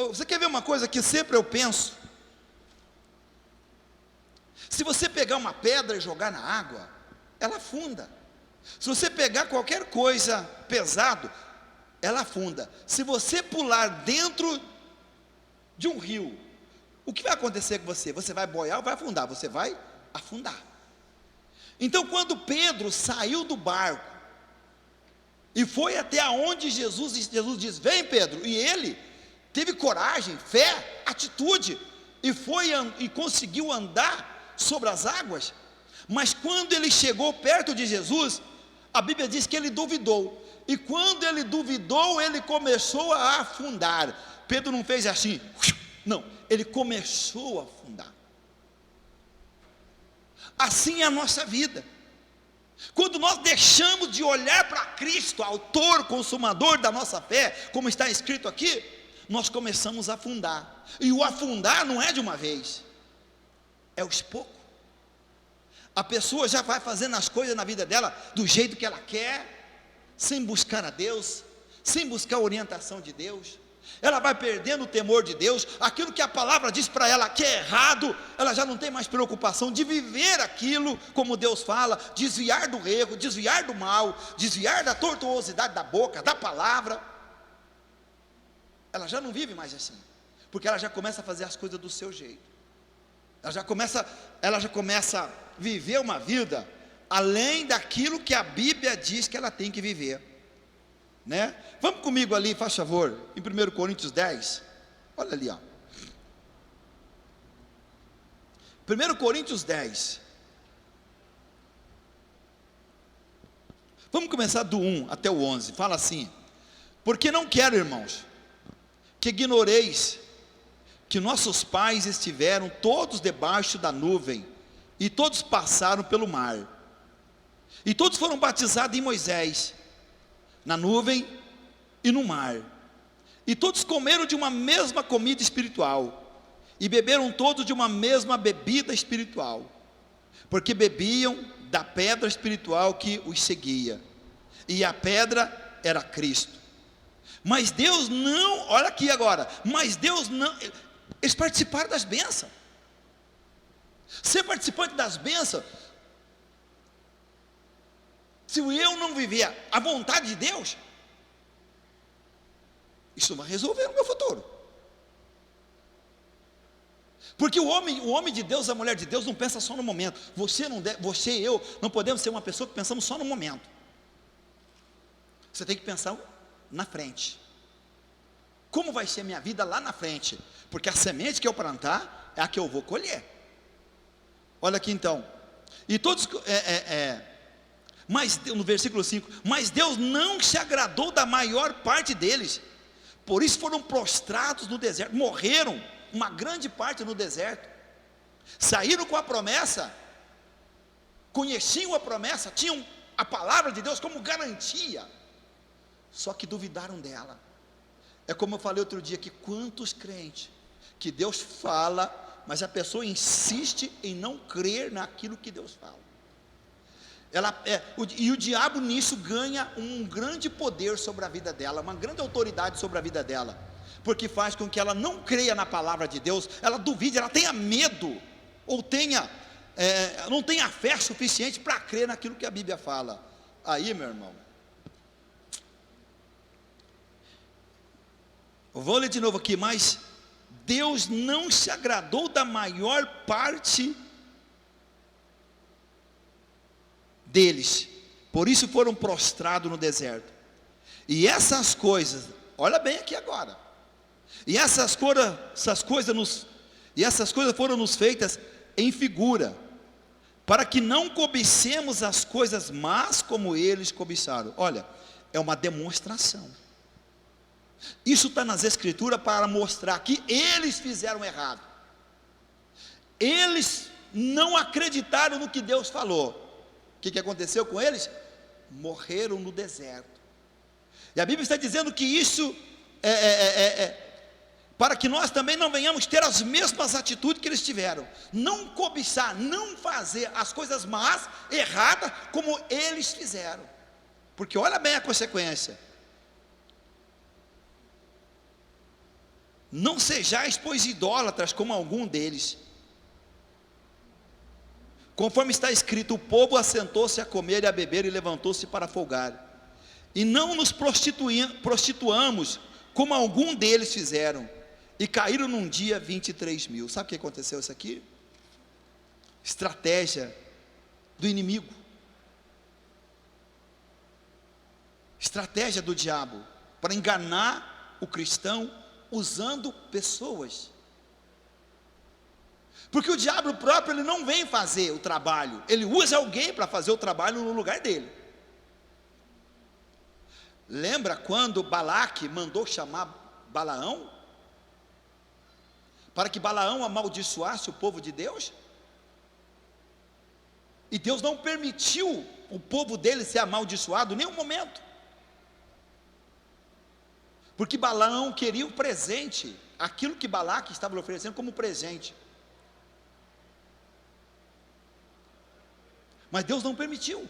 Speaker 1: Você quer ver uma coisa que sempre eu penso? Se você pegar uma pedra e jogar na água, ela afunda. Se você pegar qualquer coisa pesado, ela afunda. Se você pular dentro de um rio, o que vai acontecer com você? Você vai boiar ou vai afundar? Você vai afundar. Então quando Pedro saiu do barco e foi até onde Jesus diz: vem, Pedro, e ele teve coragem, fé, atitude, e conseguiu andar sobre as águas. Mas quando ele chegou perto de Jesus, a Bíblia diz que ele duvidou, e quando ele duvidou, ele começou a afundar. Pedro não fez assim, não, ele começou a afundar. Assim é a nossa vida. Quando nós deixamos de olhar para Cristo, autor, consumador da nossa fé, como está escrito aqui, nós começamos a afundar. E o afundar não é de uma vez, é aos poucos. A pessoa já vai fazendo as coisas na vida dela do jeito que ela quer, sem buscar a Deus, sem buscar a orientação de Deus. Ela vai perdendo o temor de Deus. Aquilo que a palavra diz para ela que é errado, ela já não tem mais preocupação de viver aquilo como Deus fala, desviar do erro, desviar do mal, desviar da tortuosidade da boca, da palavra. Ela já não vive mais assim, porque ela já começa a fazer as coisas do seu jeito. Ela já começa a viver uma vida além daquilo que a Bíblia diz que ela tem que viver, né? Vamos comigo ali, faz favor, em 1 Coríntios 10, olha ali, ó. 1 Coríntios 10, vamos começar do 1 até o 11, fala assim: porque não quero, irmãos, que ignoreis que nossos pais estiveram todos debaixo da nuvem, e todos passaram pelo mar, e todos foram batizados em Moisés, na nuvem e no mar, e todos comeram de uma mesma comida espiritual, e beberam todos de uma mesma bebida espiritual, porque bebiam da pedra espiritual que os seguia, e a pedra era Cristo. Mas Deus não, olha aqui agora, mas Deus não, eles participaram das bênçãos. Ser participante das bênçãos, se eu não viver a vontade de Deus, isso vai resolver no meu futuro. Porque o homem de Deus, a mulher de Deus não pensa só no momento. Você e eu não podemos ser uma pessoa que pensamos só no momento. Você tem que pensar na frente. Como vai ser minha vida lá na frente? Porque a semente que eu plantar é a que eu vou colher. Olha aqui então. E todos, mas no versículo 5: mas Deus não se agradou da maior parte deles, por isso foram prostrados no deserto, morreram uma grande parte no deserto. Saíram com a promessa, conheciam a promessa, tinham a palavra de Deus como garantia, só que duvidaram dela. É como eu falei outro dia, que quantos crentes que Deus fala, mas a pessoa insiste em não crer naquilo que Deus fala. E o diabo nisso ganha um grande poder sobre a vida dela, uma grande autoridade sobre a vida dela, porque faz com que ela não creia na palavra de Deus, ela duvide, ela tenha medo, ou não tenha fé suficiente para crer naquilo que a Bíblia fala. Aí, meu irmão, eu vou ler de novo aqui: mas Deus não se agradou da maior parte deles, por isso foram prostrados no deserto. E essas coisas, olha bem aqui agora, e essas coisas foram nos feitas em figura, para que não cobicemos as coisas más como eles cobiçaram. Olha, é uma demonstração. Isso está nas escrituras para mostrar que eles fizeram errado. Eles não acreditaram no que Deus falou. O que aconteceu com eles? Morreram no deserto. E a Bíblia está dizendo que isso para que nós também não venhamos ter as mesmas atitudes que eles tiveram. Não cobiçar, não fazer as coisas más, erradas, como eles fizeram. Porque olha bem a consequência: não sejais, pois, idólatras como algum deles. Conforme está escrito: o povo assentou-se a comer e a beber e levantou-se para folgar. E não nos prostituamos como algum deles fizeram, e caíram num dia 23.000. Sabe o que aconteceu isso aqui? Estratégia do inimigo, estratégia do diabo, para enganar o cristão, usando pessoas. Porque o diabo próprio, ele não vem fazer o trabalho, ele usa alguém para fazer o trabalho no lugar dele. Lembra quando Balaque mandou chamar Balaão, para que Balaão amaldiçoasse o povo de Deus? E Deus não permitiu o povo dele ser amaldiçoado em nenhum momento, porque Balaão queria o presente, aquilo que Balaque estava lhe oferecendo como presente. mas Deus não permitiu.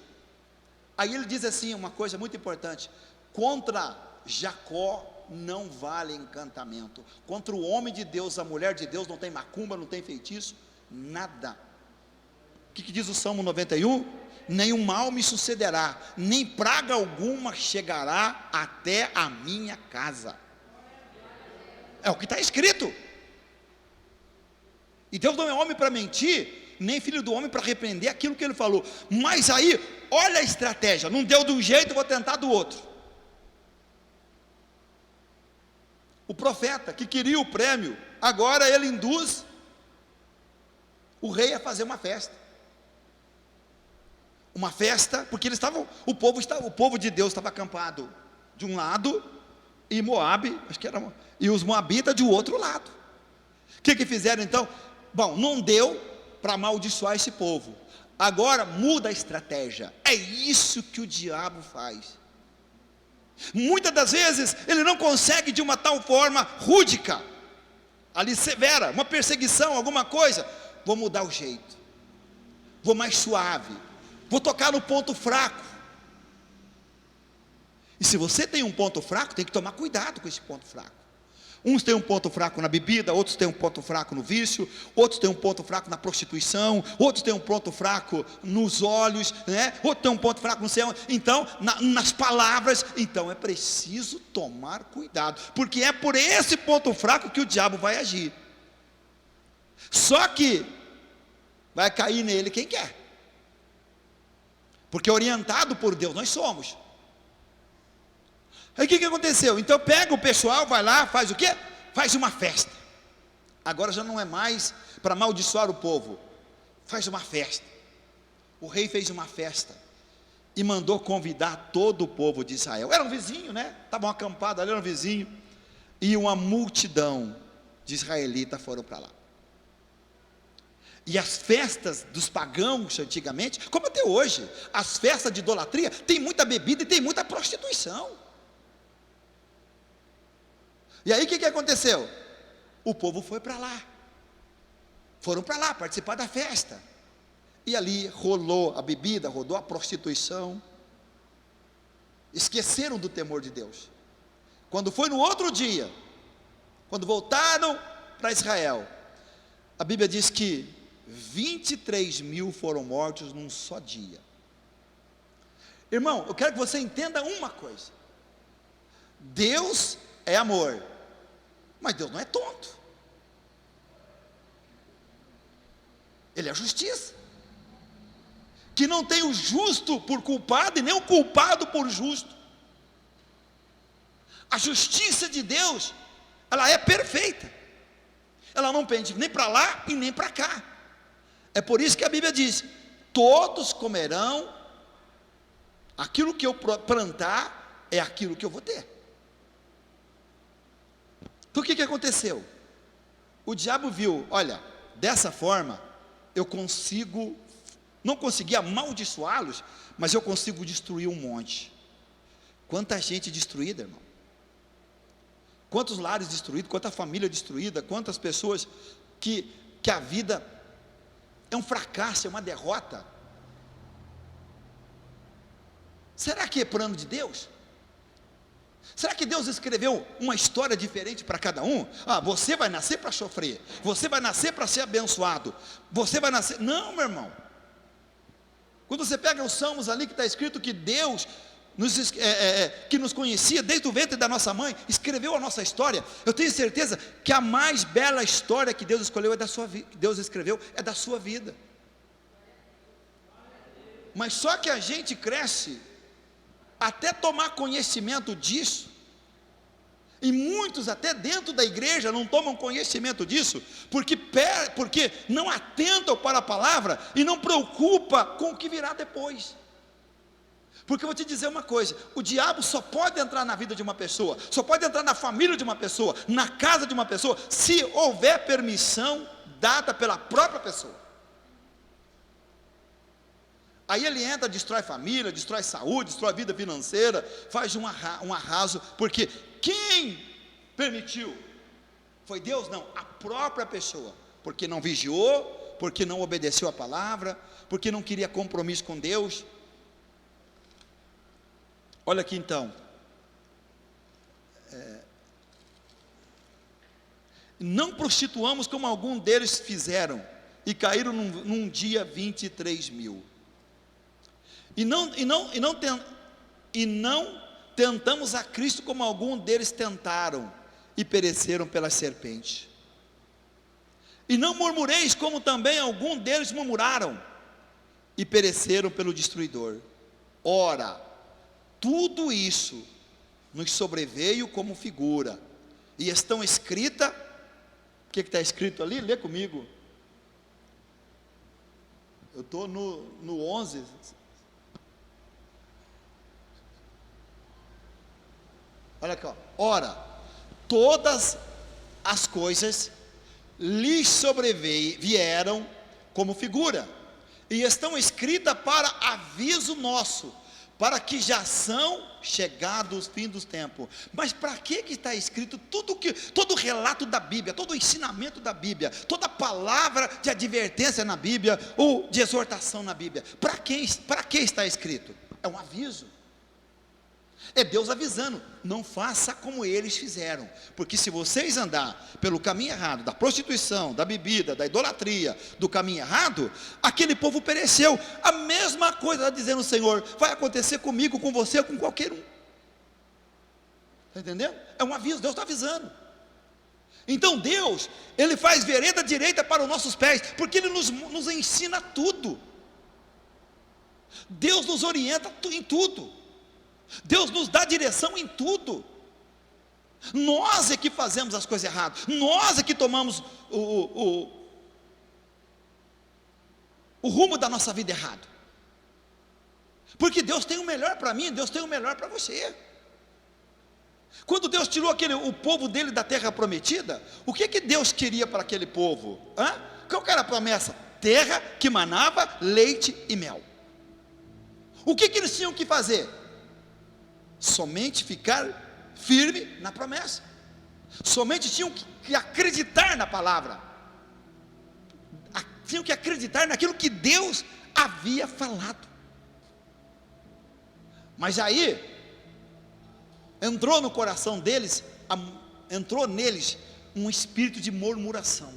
Speaker 1: Aí ele diz assim, uma coisa muito importante: contra Jacó não vale encantamento, contra o homem de Deus, a mulher de Deus, não tem macumba, não tem feitiço, nada. O que diz o Salmo 91? Nenhum mal me sucederá, nem praga alguma chegará até a minha casa. É o que está escrito. E Deus não é homem para mentir, nem filho do homem para repreender aquilo que ele falou. Mas aí, olha a estratégia: não deu de um jeito, vou tentar do outro. O profeta que queria o prêmio, agora ele induz o rei a fazer uma festa. Uma festa, porque eles estavam, o povo de Deus estava acampado de um lado, e Moabe, acho que era, e os moabitas de outro lado. O que fizeram então? Bom, não deu para amaldiçoar esse povo, agora muda a estratégia. É isso que o diabo faz. Muitas das vezes ele não consegue de uma tal forma rúdica, ali severa, uma perseguição, alguma coisa. Vou mudar o jeito, vou mais suave, vou tocar no ponto fraco. E se você tem um ponto fraco, tem que tomar cuidado com esse ponto fraco. Uns têm um ponto fraco na bebida, outros têm um ponto fraco no vício, outros têm um ponto fraco na prostituição, outros têm um ponto fraco nos olhos, né? Outros têm um ponto fraco no céu. Então, nas palavras. Então é preciso tomar cuidado, porque é por esse ponto fraco que o diabo vai agir. Só que vai cair nele quem quer, porque orientado por Deus nós somos. Aí o que aconteceu? Então pega o pessoal, vai lá, faz o quê? Faz uma festa. Agora já não é mais para amaldiçoar o povo, faz uma festa. O rei fez uma festa e mandou convidar todo o povo de Israel. Era um vizinho, né? Estavam acampados ali, era um vizinho. E uma multidão de israelitas foram para lá. E as festas dos pagãos antigamente, como até hoje, as festas de idolatria, tem muita bebida e tem muita prostituição. E aí o que aconteceu? O povo foi para lá, foram para lá participar da festa, e ali rolou a bebida, rolou a prostituição, esqueceram do temor de Deus. Quando foi no outro dia, quando voltaram para Israel, a Bíblia diz que 23 mil foram mortos num só dia. Irmão, eu quero que você entenda uma coisa: Deus é amor, mas Deus não é tonto. Ele é justiça, que não tem o justo por culpado e nem o culpado por justo. A justiça de Deus, ela é perfeita, ela não pende nem para lá e nem para cá. É por isso que a Bíblia diz: todos comerão, aquilo que eu plantar é aquilo que eu vou ter. Então o que aconteceu? O diabo viu, olha, dessa forma eu consigo, não consegui amaldiçoá-los, mas eu consigo destruir um monte. Quanta gente destruída, irmão, quantos lares destruídos, quanta família destruída, quantas pessoas que a vida é um fracasso, é uma derrota. Será que é plano de Deus? Será que Deus escreveu uma história diferente para cada um? Você vai nascer para sofrer, você vai nascer para ser abençoado, você vai nascer... Não, meu irmão. Quando você pega os Salmos ali, que está escrito que Deus que nos conhecia desde o ventre da nossa mãe, escreveu a nossa história. Eu tenho certeza que a mais bela história que Deus escolheu é da sua vida, que Deus escreveu é da sua vida. Mas só que a gente cresce até tomar conhecimento disso, e muitos até dentro da igreja não tomam conhecimento disso, porque não atentam para a palavra e não preocupa com o que virá depois. Porque eu vou te dizer uma coisa: o diabo só pode entrar na vida de uma pessoa, só pode entrar na família de uma pessoa, na casa de uma pessoa, se houver permissão dada pela própria pessoa. Aí ele entra, destrói família, destrói saúde, destrói vida financeira, faz um arraso, porque quem permitiu? Foi Deus? Não, a própria pessoa, porque não vigiou, porque não obedeceu a palavra, porque não queria compromisso com Deus. Olha aqui então, não prostituamos como algum deles fizeram, e caíram num dia 23 mil, e não tentamos a Cristo como algum deles tentaram, e pereceram pelas serpentes. E não murmureis como também algum deles murmuraram, e pereceram pelo destruidor. Ora, tudo isso nos sobreveio como figura, e estão escritas, o que está escrito ali? Lê comigo. Eu estou no 11. Olha aqui, ó. Ora, todas as coisas lhes sobrevieram como figura, e estão escritas para aviso nosso, para que já são chegados os fins dos tempos. Mas para que está escrito todo o relato da Bíblia, todo o ensinamento da Bíblia, toda palavra de advertência na Bíblia, ou de exortação na Bíblia? Para que está escrito? É um aviso. É Deus avisando, não faça como eles fizeram, porque se vocês andar pelo caminho errado, da prostituição, da bebida, da idolatria, do caminho errado, aquele povo pereceu. A mesma coisa está dizendo o Senhor, vai acontecer comigo, com você, com qualquer um. Está entendendo? É um aviso, Deus está avisando. Então Deus, Ele faz vereda direita para os nossos pés, porque Ele nos ensina tudo. Deus nos orienta em tudo. Deus nos dá direção em tudo. Nós é que fazemos as coisas erradas, nós é que tomamos o rumo da nossa vida errado, porque Deus tem o melhor para mim, Deus tem o melhor para você. Quando Deus tirou o povo dele da terra prometida, o que Deus queria para aquele povo? Qual que era a promessa? Terra que manava leite e mel. O que eles tinham que fazer? Somente ficar firme na promessa, somente tinham que acreditar na palavra, tinham que acreditar naquilo que Deus havia falado. Mas aí entrou no coração deles, entrou neles um espírito de murmuração,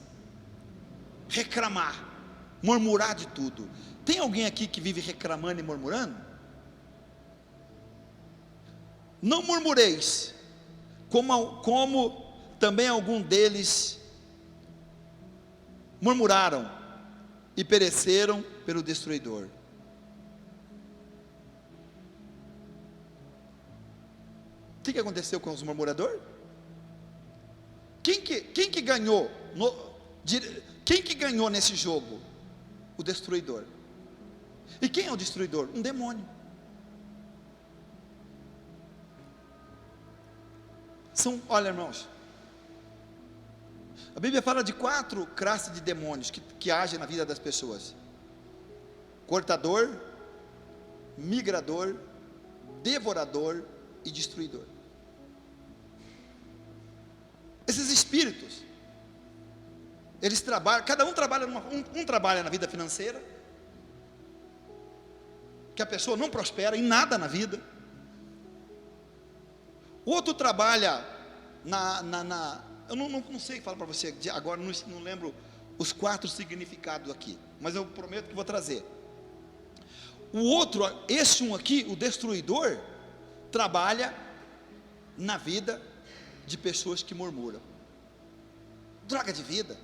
Speaker 1: reclamar, murmurar de tudo. Tem alguém aqui que vive reclamando e murmurando? Não murmureis, como também algum deles murmuraram e pereceram pelo destruidor. O que aconteceu com os murmuradores? Quem que ganhou? Quem que ganhou nesse jogo? O destruidor. E quem é o destruidor? Um demônio. Olha, irmãos, a Bíblia fala de 4 classes de demônios que agem na vida das pessoas: cortador, migrador, devorador e destruidor. Esses espíritos, eles trabalham, cada um trabalha um trabalha na vida financeira, que a pessoa não prospera em nada na vida. Outro trabalha eu não sei falar para você agora, não lembro os 4 significados aqui, mas eu prometo que vou trazer. O outro, esse um aqui, o destruidor, trabalha na vida de pessoas que murmuram. Droga de vida.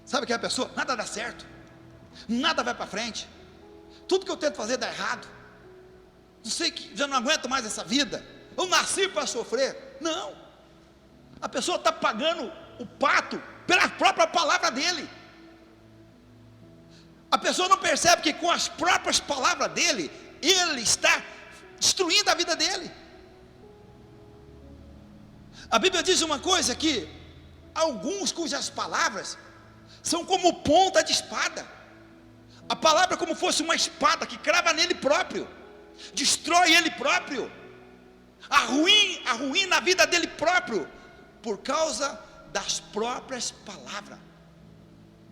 Speaker 1: Sabe que a pessoa, nada dá certo, nada vai para frente, tudo que eu tento fazer dá errado, não sei, que já não aguento mais essa vida, eu nasci para sofrer. Não, a pessoa está pagando o pato pela própria palavra dele. A pessoa não percebe que com as próprias palavras dele, ele está destruindo a vida dele. A Bíblia diz uma coisa aqui: alguns cujas palavras são como ponta de espada. A palavra é como fosse uma espada que crava nele próprio, destrói ele próprio, arruína a vida dele próprio, por causa das próprias palavras.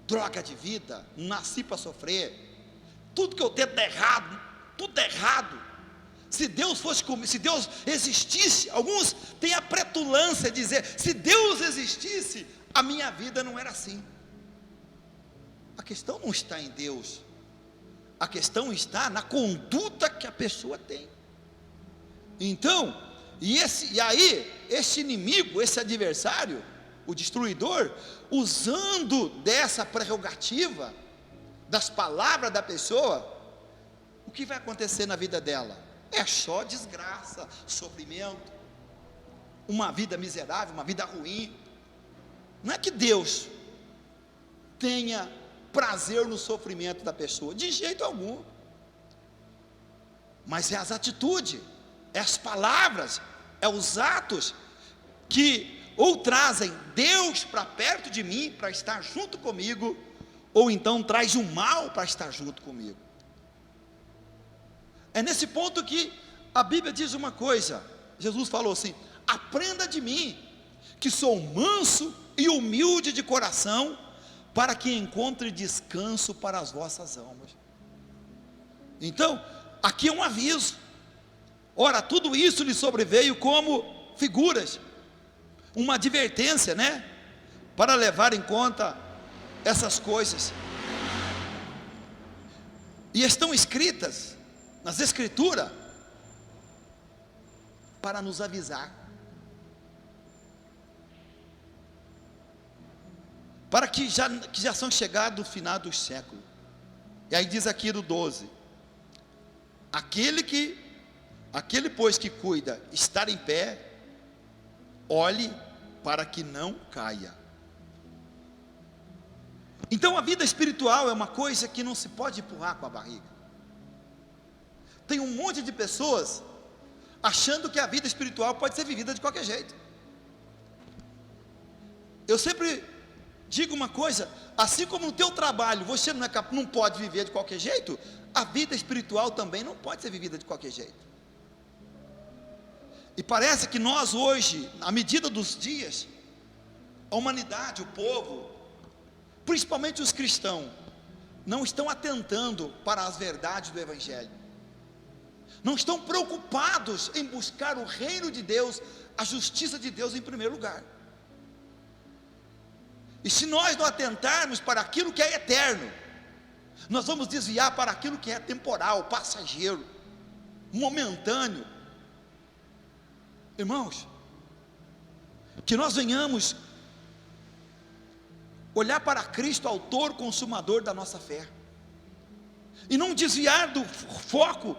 Speaker 1: droga de vida, não nasci para sofrer, tudo que eu tento é errado, tudo é errado. Se Deus fosse comigo, se Deus existisse, alguns têm a petulância de dizer, se Deus existisse, a minha vida não era assim. A questão não está em Deus, a questão está na conduta que a pessoa tem. Então, esse inimigo, esse adversário, o destruidor, usando dessa prerrogativa, das palavras da pessoa, o que vai acontecer na vida dela? É só desgraça, sofrimento, uma vida miserável, uma vida ruim. Não é que Deus tenha prazer no sofrimento da pessoa, de jeito algum, mas é as atitudes, é as palavras, é os atos que ou trazem Deus para perto de mim, para estar junto comigo, ou então traz o mal para estar junto comigo. É nesse ponto que a Bíblia diz uma coisa, Jesus falou assim, aprenda de mim, que sou manso e humilde de coração, para que encontre descanso para as vossas almas. Então, aqui é um aviso. Ora, tudo isso lhe sobreveio como figuras, uma advertência, né? Para levar em conta essas coisas. E estão escritas nas Escrituras para nos avisar, para que já são chegados o final dos séculos. E aí diz aqui no 12, aquele pois que cuida estar em pé, olhe para que não caia. Então a vida espiritual é uma coisa que não se pode empurrar com a barriga. Tem um monte de pessoas achando que a vida espiritual pode ser vivida de qualquer jeito. Eu sempre digo uma coisa, assim como no teu trabalho você não pode viver de qualquer jeito, a vida espiritual também não pode ser vivida de qualquer jeito. E parece que nós hoje, à medida dos dias, a humanidade, o povo, principalmente os cristãos, não estão atentando para as verdades do Evangelho, não estão preocupados em buscar o reino de Deus, a justiça de Deus em primeiro lugar. E se nós não atentarmos para aquilo que é eterno, nós vamos desviar para aquilo que é temporal, passageiro, momentâneo. Irmãos, que nós venhamos olhar para Cristo, autor, consumador da nossa fé, e não desviar do foco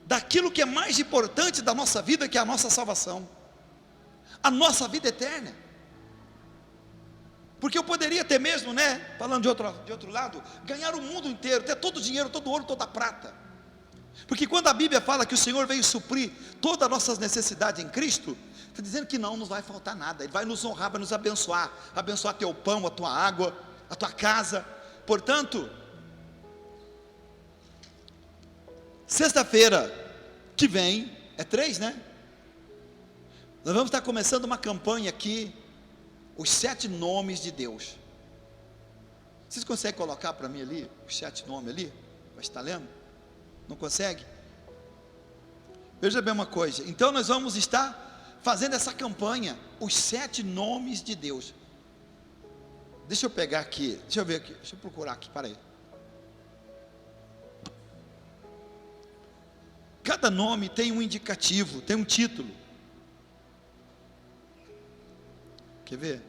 Speaker 1: daquilo que é mais importante da nossa vida, que é a nossa salvação, a nossa vida eterna. Porque eu poderia ter mesmo, né, falando de outro lado, ganhar o mundo inteiro, ter todo o dinheiro, todo o ouro, toda a prata. Porque quando a Bíblia fala que o Senhor veio suprir todas as nossas necessidades em Cristo, está dizendo que não nos vai faltar nada, Ele vai nos honrar, vai nos abençoar teu pão, a tua água, a tua casa. Portanto, sexta-feira que vem, é 3, né? Nós vamos estar começando uma campanha aqui, os 7 nomes de Deus. Vocês conseguem colocar para mim ali, os 7 nomes ali? Vai estar lendo? Não consegue? Veja bem uma coisa, então nós vamos estar fazendo essa campanha, os 7 nomes de Deus. Deixa eu pegar aqui, deixa eu ver aqui, deixa eu procurar aqui, para aí. Cada nome tem um indicativo, tem um título. Quer ver?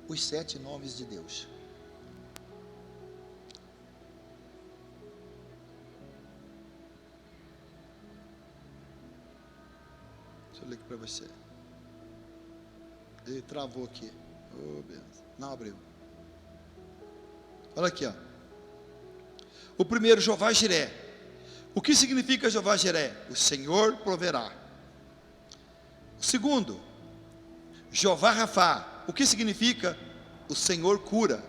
Speaker 1: Os 7 nomes de Deus. Deixa eu ler aqui para você. Ele travou aqui. Oh, benção. Não abriu. Olha aqui, ó. O primeiro, Jeová Jiré. O que significa Jeová Jiré? O Senhor proverá. O segundo, Jeová Rafá. O que significa? O Senhor cura.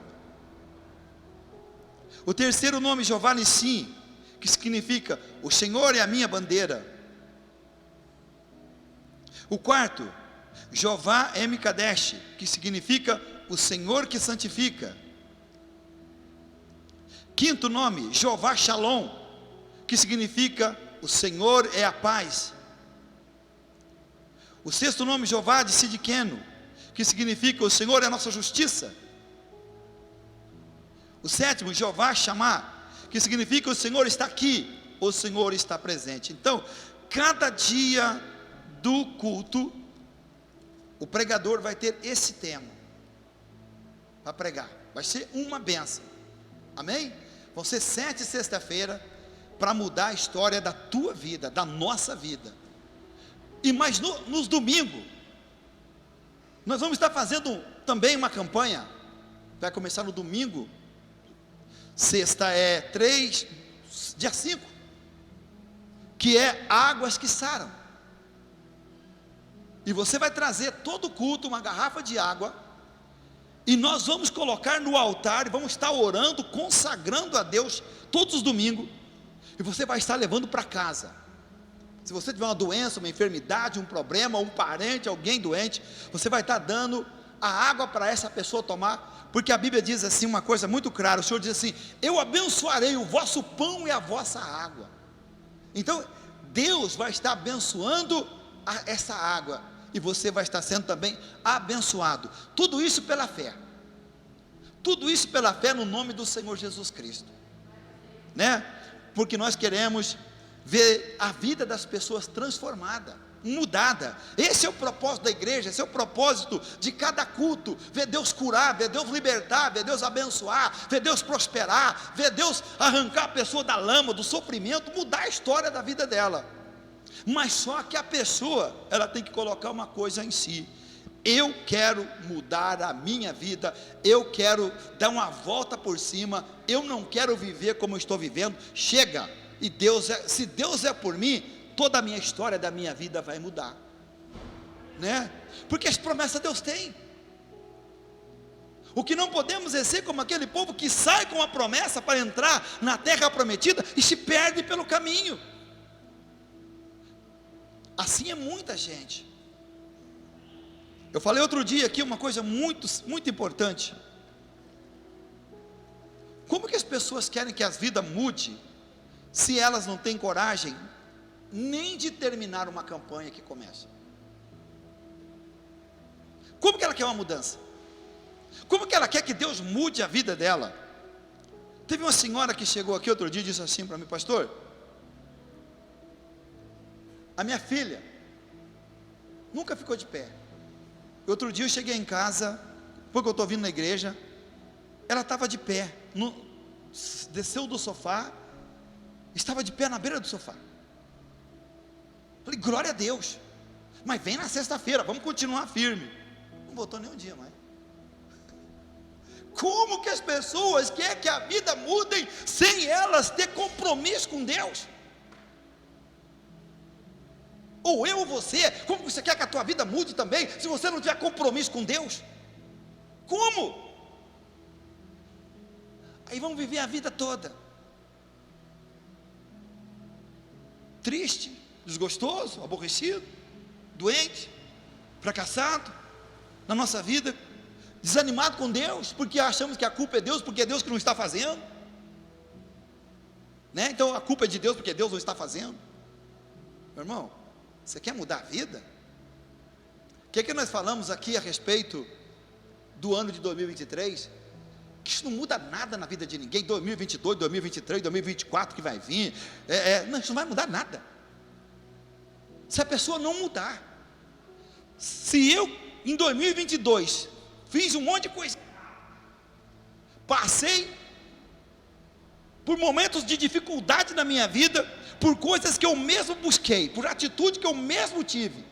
Speaker 1: O terceiro nome, Jeová Nissim, que significa o Senhor é a minha bandeira. O quarto, Jeová Emikadesh, que significa o Senhor que santifica. Quinto nome, Jeová Shalom, que significa o Senhor é a paz. O sexto nome, Jeová de Sidqueno, que significa o Senhor é a nossa justiça. O sétimo, Jeová Shammah, que significa o Senhor está aqui, o Senhor está presente. Então, cada dia do culto, o pregador vai ter esse tema para pregar. Vai ser uma bênção. Amém? Vão ser 7 sexta-feira para mudar a história da tua vida, da nossa vida. E mais nos domingos, nós vamos estar fazendo também uma campanha. Vai começar no domingo. Sexta é 3, dia 5, que é águas que saram. E você vai trazer todo culto uma garrafa de água, e nós vamos colocar no altar, e vamos estar orando, consagrando a Deus todos os domingos, e você vai estar levando para casa. Se você tiver uma doença, uma enfermidade, um problema, um parente, alguém doente, você vai estar dando a água para essa pessoa tomar, porque a Bíblia diz assim uma coisa muito clara, o Senhor diz assim: eu abençoarei o vosso pão e a vossa água. Então, Deus vai estar abençoando essa água, e você vai estar sendo também abençoado. Tudo isso pela fé. Tudo isso pela fé no nome do Senhor Jesus Cristo, né? Porque nós queremos ver a vida das pessoas transformada, mudada. Esse é o propósito da igreja, esse é o propósito de cada culto. Ver Deus curar, ver Deus libertar, ver Deus abençoar, ver Deus prosperar, ver Deus arrancar a pessoa da lama, do sofrimento, mudar a história da vida dela. Mas só que a pessoa, ela tem que colocar uma coisa em si: eu quero mudar a minha vida, eu quero dar uma volta por cima, eu não quero viver como eu estou vivendo. Chega, e se Deus é por mim, toda a minha história da minha vida vai mudar, né? Porque as promessas Deus tem. O que não podemos é ser como aquele povo que sai com a promessa para entrar na terra prometida e se perde pelo caminho. Assim é muita gente. Eu falei outro dia aqui uma coisa muito, muito importante. Como que as pessoas querem que as vidas mude, se elas não têm coragem nem de terminar uma campanha que começa? Como que ela quer uma mudança? Como que ela quer que Deus mude a vida dela? Teve uma senhora que chegou aqui outro dia e disse assim para mim: pastor, a minha filha nunca ficou de pé. Outro dia eu cheguei em casa, porque eu estou vindo na igreja, ela estava de pé, desceu do sofá, estava de pé na beira do sofá. Falei, glória a Deus, mas vem na sexta-feira, vamos continuar firme. Não voltou nem um dia mais. Como que as pessoas querem que a vida mudem sem elas ter compromisso com Deus? Ou eu ou você, como você quer que a tua vida mude também, se você não tiver compromisso com Deus? Como? Aí vamos viver a vida toda triste, desgostoso, aborrecido, doente, fracassado na nossa vida, desanimado com Deus, porque achamos que a culpa é Deus, porque é Deus que não está fazendo, né? Então a culpa é de Deus, porque Deus não está fazendo. Meu irmão, você quer mudar a vida? O que é que nós falamos aqui a respeito do ano de 2023? Que isso não muda nada na vida de ninguém. 2022, 2023, 2024 que vai vir, não, isso não vai mudar nada, se a pessoa não mudar. Se eu em 2022 fiz um monte de coisa, passei por momentos de dificuldade na minha vida, por coisas que eu mesmo busquei, por atitude que eu mesmo tive.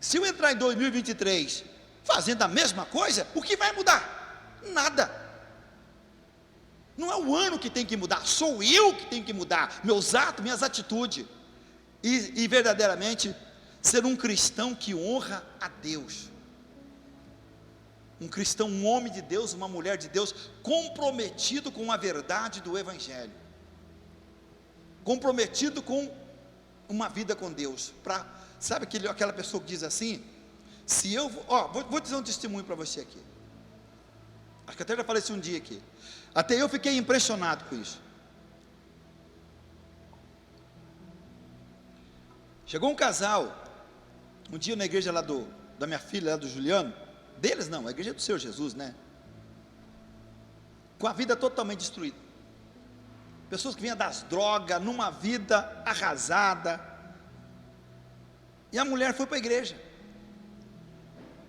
Speaker 1: Se eu entrar em 2023 fazendo a mesma coisa, o que vai mudar? Nada. Não é o ano que tem que mudar, sou eu que tenho que mudar, meus atos, minhas atitudes, e verdadeiramente ser um cristão que honra a Deus, um cristão, um homem de Deus, uma mulher de Deus, comprometido com a verdade do Evangelho, comprometido com uma vida com Deus, sabe aquela pessoa que diz assim, se eu, vou dizer um testemunho para você aqui, acho que até já falei isso um dia aqui, até eu fiquei impressionado com isso. Chegou um casal, um dia na igreja lá da minha filha, lá do Juliano, deles não, a igreja do Senhor Jesus, né? Com a vida totalmente destruída. Pessoas que vinham das drogas, numa vida arrasada. E a mulher foi para a igreja.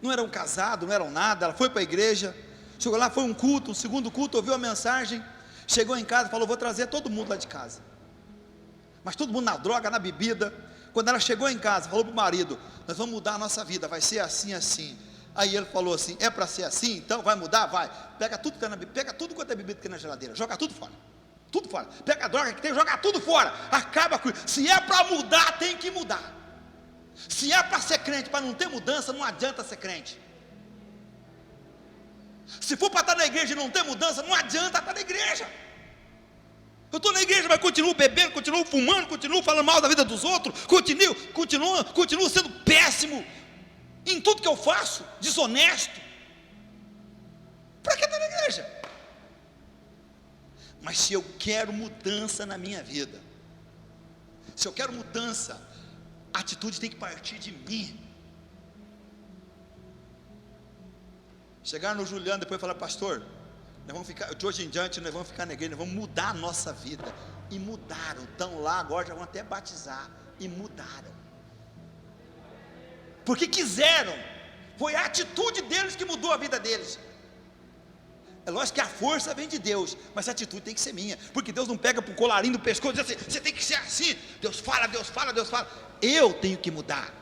Speaker 1: Não eram casados, não eram nada, ela foi para a igreja. Chegou lá, foi um culto, um segundo culto, ouviu a mensagem. Chegou em casa, falou, vou trazer todo mundo lá de casa. Mas todo mundo na droga, na bebida. Quando ela chegou em casa, falou para o marido, nós vamos mudar a nossa vida, vai ser assim, assim. Aí ele falou assim, é para ser assim, então vai mudar? Vai, pega tudo quanto é bebida que tem na geladeira, joga tudo fora, pega a droga que tem, joga tudo fora, acaba com isso. Se é para mudar, tem que mudar. Se é para ser crente, para não ter mudança, não adianta ser crente. Se for para estar na igreja e não ter mudança, não adianta estar na igreja. Eu estou na igreja, mas continuo bebendo, continuo fumando, continuo falando mal da vida dos outros, continuo sendo péssimo em tudo que eu faço, desonesto. Para que estar na igreja? Mas se eu quero mudança na minha vida, se eu quero mudança, a atitude tem que partir de mim. Chegaram no Juliano, depois falaram, pastor, nós vamos ficar, de hoje em diante nós vamos ficar na igreja, nós vamos mudar a nossa vida. E mudaram, estão lá agora, já vão até batizar. E mudaram, porque quiseram. Foi a atitude deles que mudou a vida deles. É lógico que a força vem de Deus, mas a atitude tem que ser minha, porque Deus não pega para o colarinho do pescoço e diz assim, você tem que ser assim, Deus fala, eu tenho que mudar.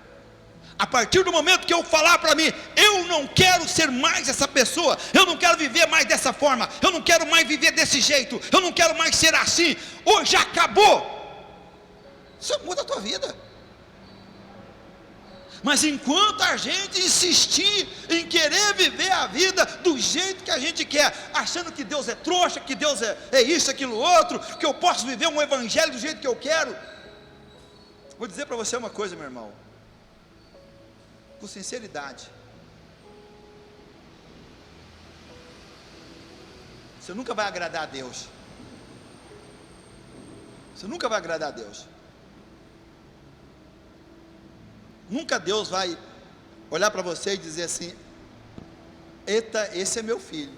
Speaker 1: A partir do momento que eu falar para mim, eu não quero ser mais essa pessoa, eu não quero viver mais dessa forma, eu não quero mais viver desse jeito, eu não quero mais ser assim, hoje acabou, isso muda a tua vida. Mas enquanto a gente insistir em querer viver a vida do jeito que a gente quer, achando que Deus é trouxa, que Deus é isso, aquilo, outro, que eu posso viver um evangelho do jeito que eu quero, vou dizer para você uma coisa, meu irmão, com sinceridade, você nunca vai agradar a Deus. Você nunca vai agradar a Deus. Nunca Deus vai olhar para você e dizer assim, eita, esse é meu filho.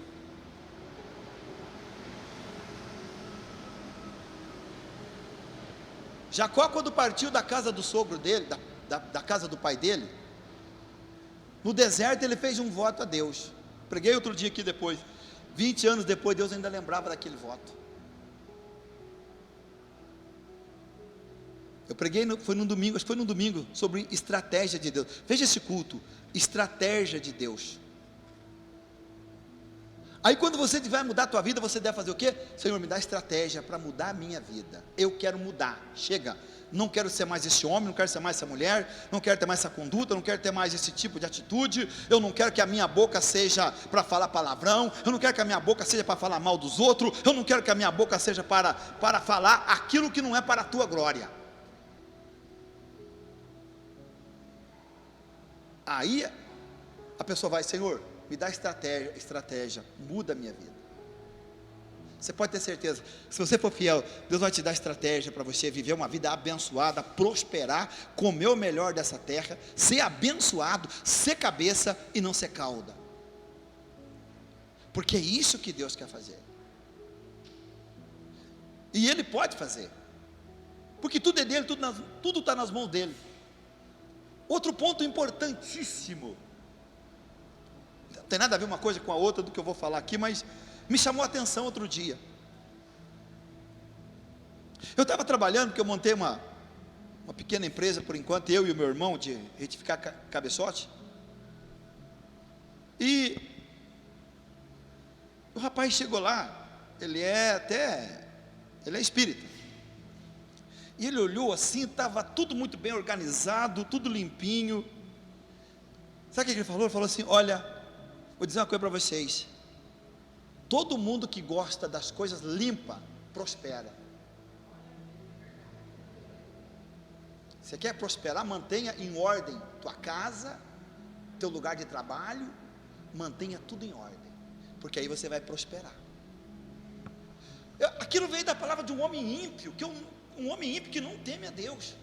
Speaker 1: Jacó, quando partiu da casa do sogro dele, da casa do pai dele, no deserto ele fez um voto a Deus. Preguei outro dia aqui depois, 20 anos depois, Deus ainda lembrava daquele voto. Eu preguei, foi num domingo, acho que foi num domingo, sobre estratégia de Deus. Veja esse culto, estratégia de Deus. Aí quando você vai mudar a tua vida, você deve fazer o quê? Senhor, me dá estratégia para mudar a minha vida. Eu quero mudar, chega. Não quero ser mais esse homem, não quero ser mais essa mulher, não quero ter mais essa conduta, não quero ter mais esse tipo de atitude. Eu não quero que a minha boca seja para falar palavrão, eu não quero que a minha boca seja para falar mal dos outros, eu não quero que a minha boca seja para falar aquilo que não é para a tua glória. Aí a pessoa vai, Senhor, me dá estratégia, muda a minha vida. Você pode ter certeza, se você for fiel, Deus vai te dar estratégia para você viver uma vida abençoada, prosperar, comer o melhor dessa terra, ser abençoado, ser cabeça e não ser cauda. Porque é isso que Deus quer fazer. E Ele pode fazer, porque tudo é dele, tudo está nas mãos dele. Outro ponto importantíssimo, não tem nada a ver uma coisa com a outra do que eu vou falar aqui, mas me chamou a atenção outro dia. Eu estava trabalhando, porque eu montei uma pequena empresa por enquanto, eu e o meu irmão, de retificar cabeçote. E o rapaz chegou lá, ele é espírita. E ele olhou assim, estava tudo muito bem organizado, tudo limpinho. Sabe o que ele falou? Ele falou assim, olha, vou dizer uma coisa para vocês. Todo mundo que gosta das coisas limpas, prospera. Você quer prosperar? Mantenha em ordem tua casa, teu lugar de trabalho, mantenha tudo em ordem, porque aí você vai prosperar. Aquilo veio da palavra de um homem ímpio, um homem ímpio que não teme a Deus.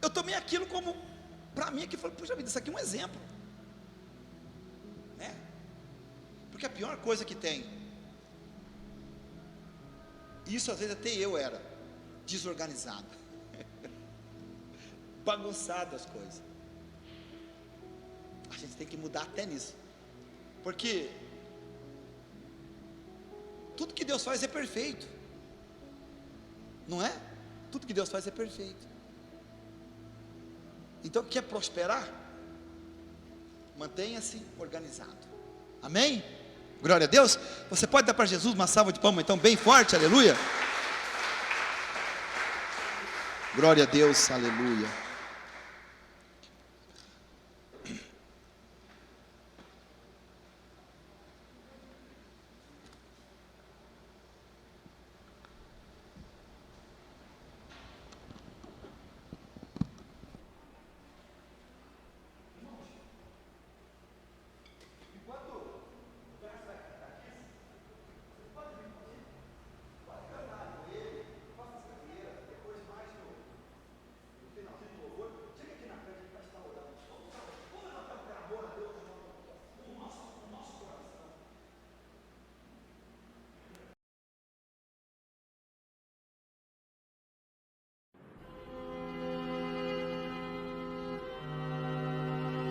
Speaker 1: Eu tomei aquilo como, para mim, que falei, puxa vida, isso aqui é um exemplo, né? Porque a pior coisa que tem, isso às vezes até eu era desorganizado, bagunçado as coisas. A gente tem que mudar até nisso, porque tudo que Deus faz é perfeito, não é? Tudo que Deus faz é perfeito. Então, quer prosperar? Mantenha-se organizado. Amém? Glória a Deus. Você pode dar para Jesus uma salva de palmas então bem forte, aleluia. Glória a Deus, aleluia.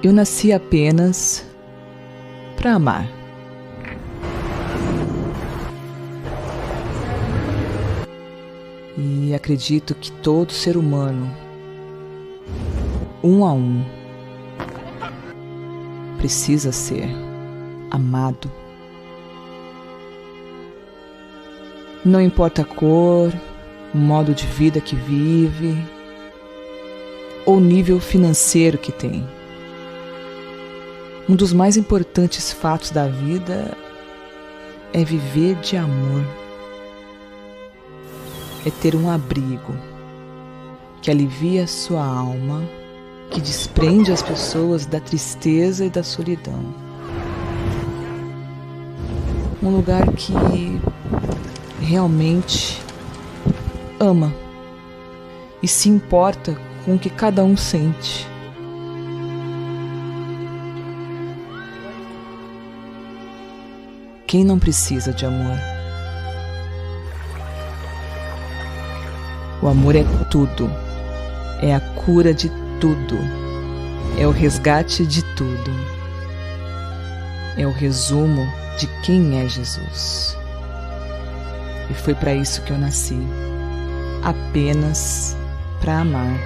Speaker 3: Eu nasci apenas para amar. E acredito que todo ser humano, um a um, precisa ser amado. Não importa a cor, o modo de vida que vive, ou o nível financeiro que tem. Um dos mais importantes fatos da vida é viver de amor. É ter um abrigo que alivia a sua alma, que desprende as pessoas da tristeza e da solidão. Um lugar que realmente ama e se importa com o que cada um sente. Quem não precisa de amor? O amor é tudo, é a cura de tudo, é o resgate de tudo, é o resumo de quem é Jesus. E foi para isso que eu nasci, apenas para amar.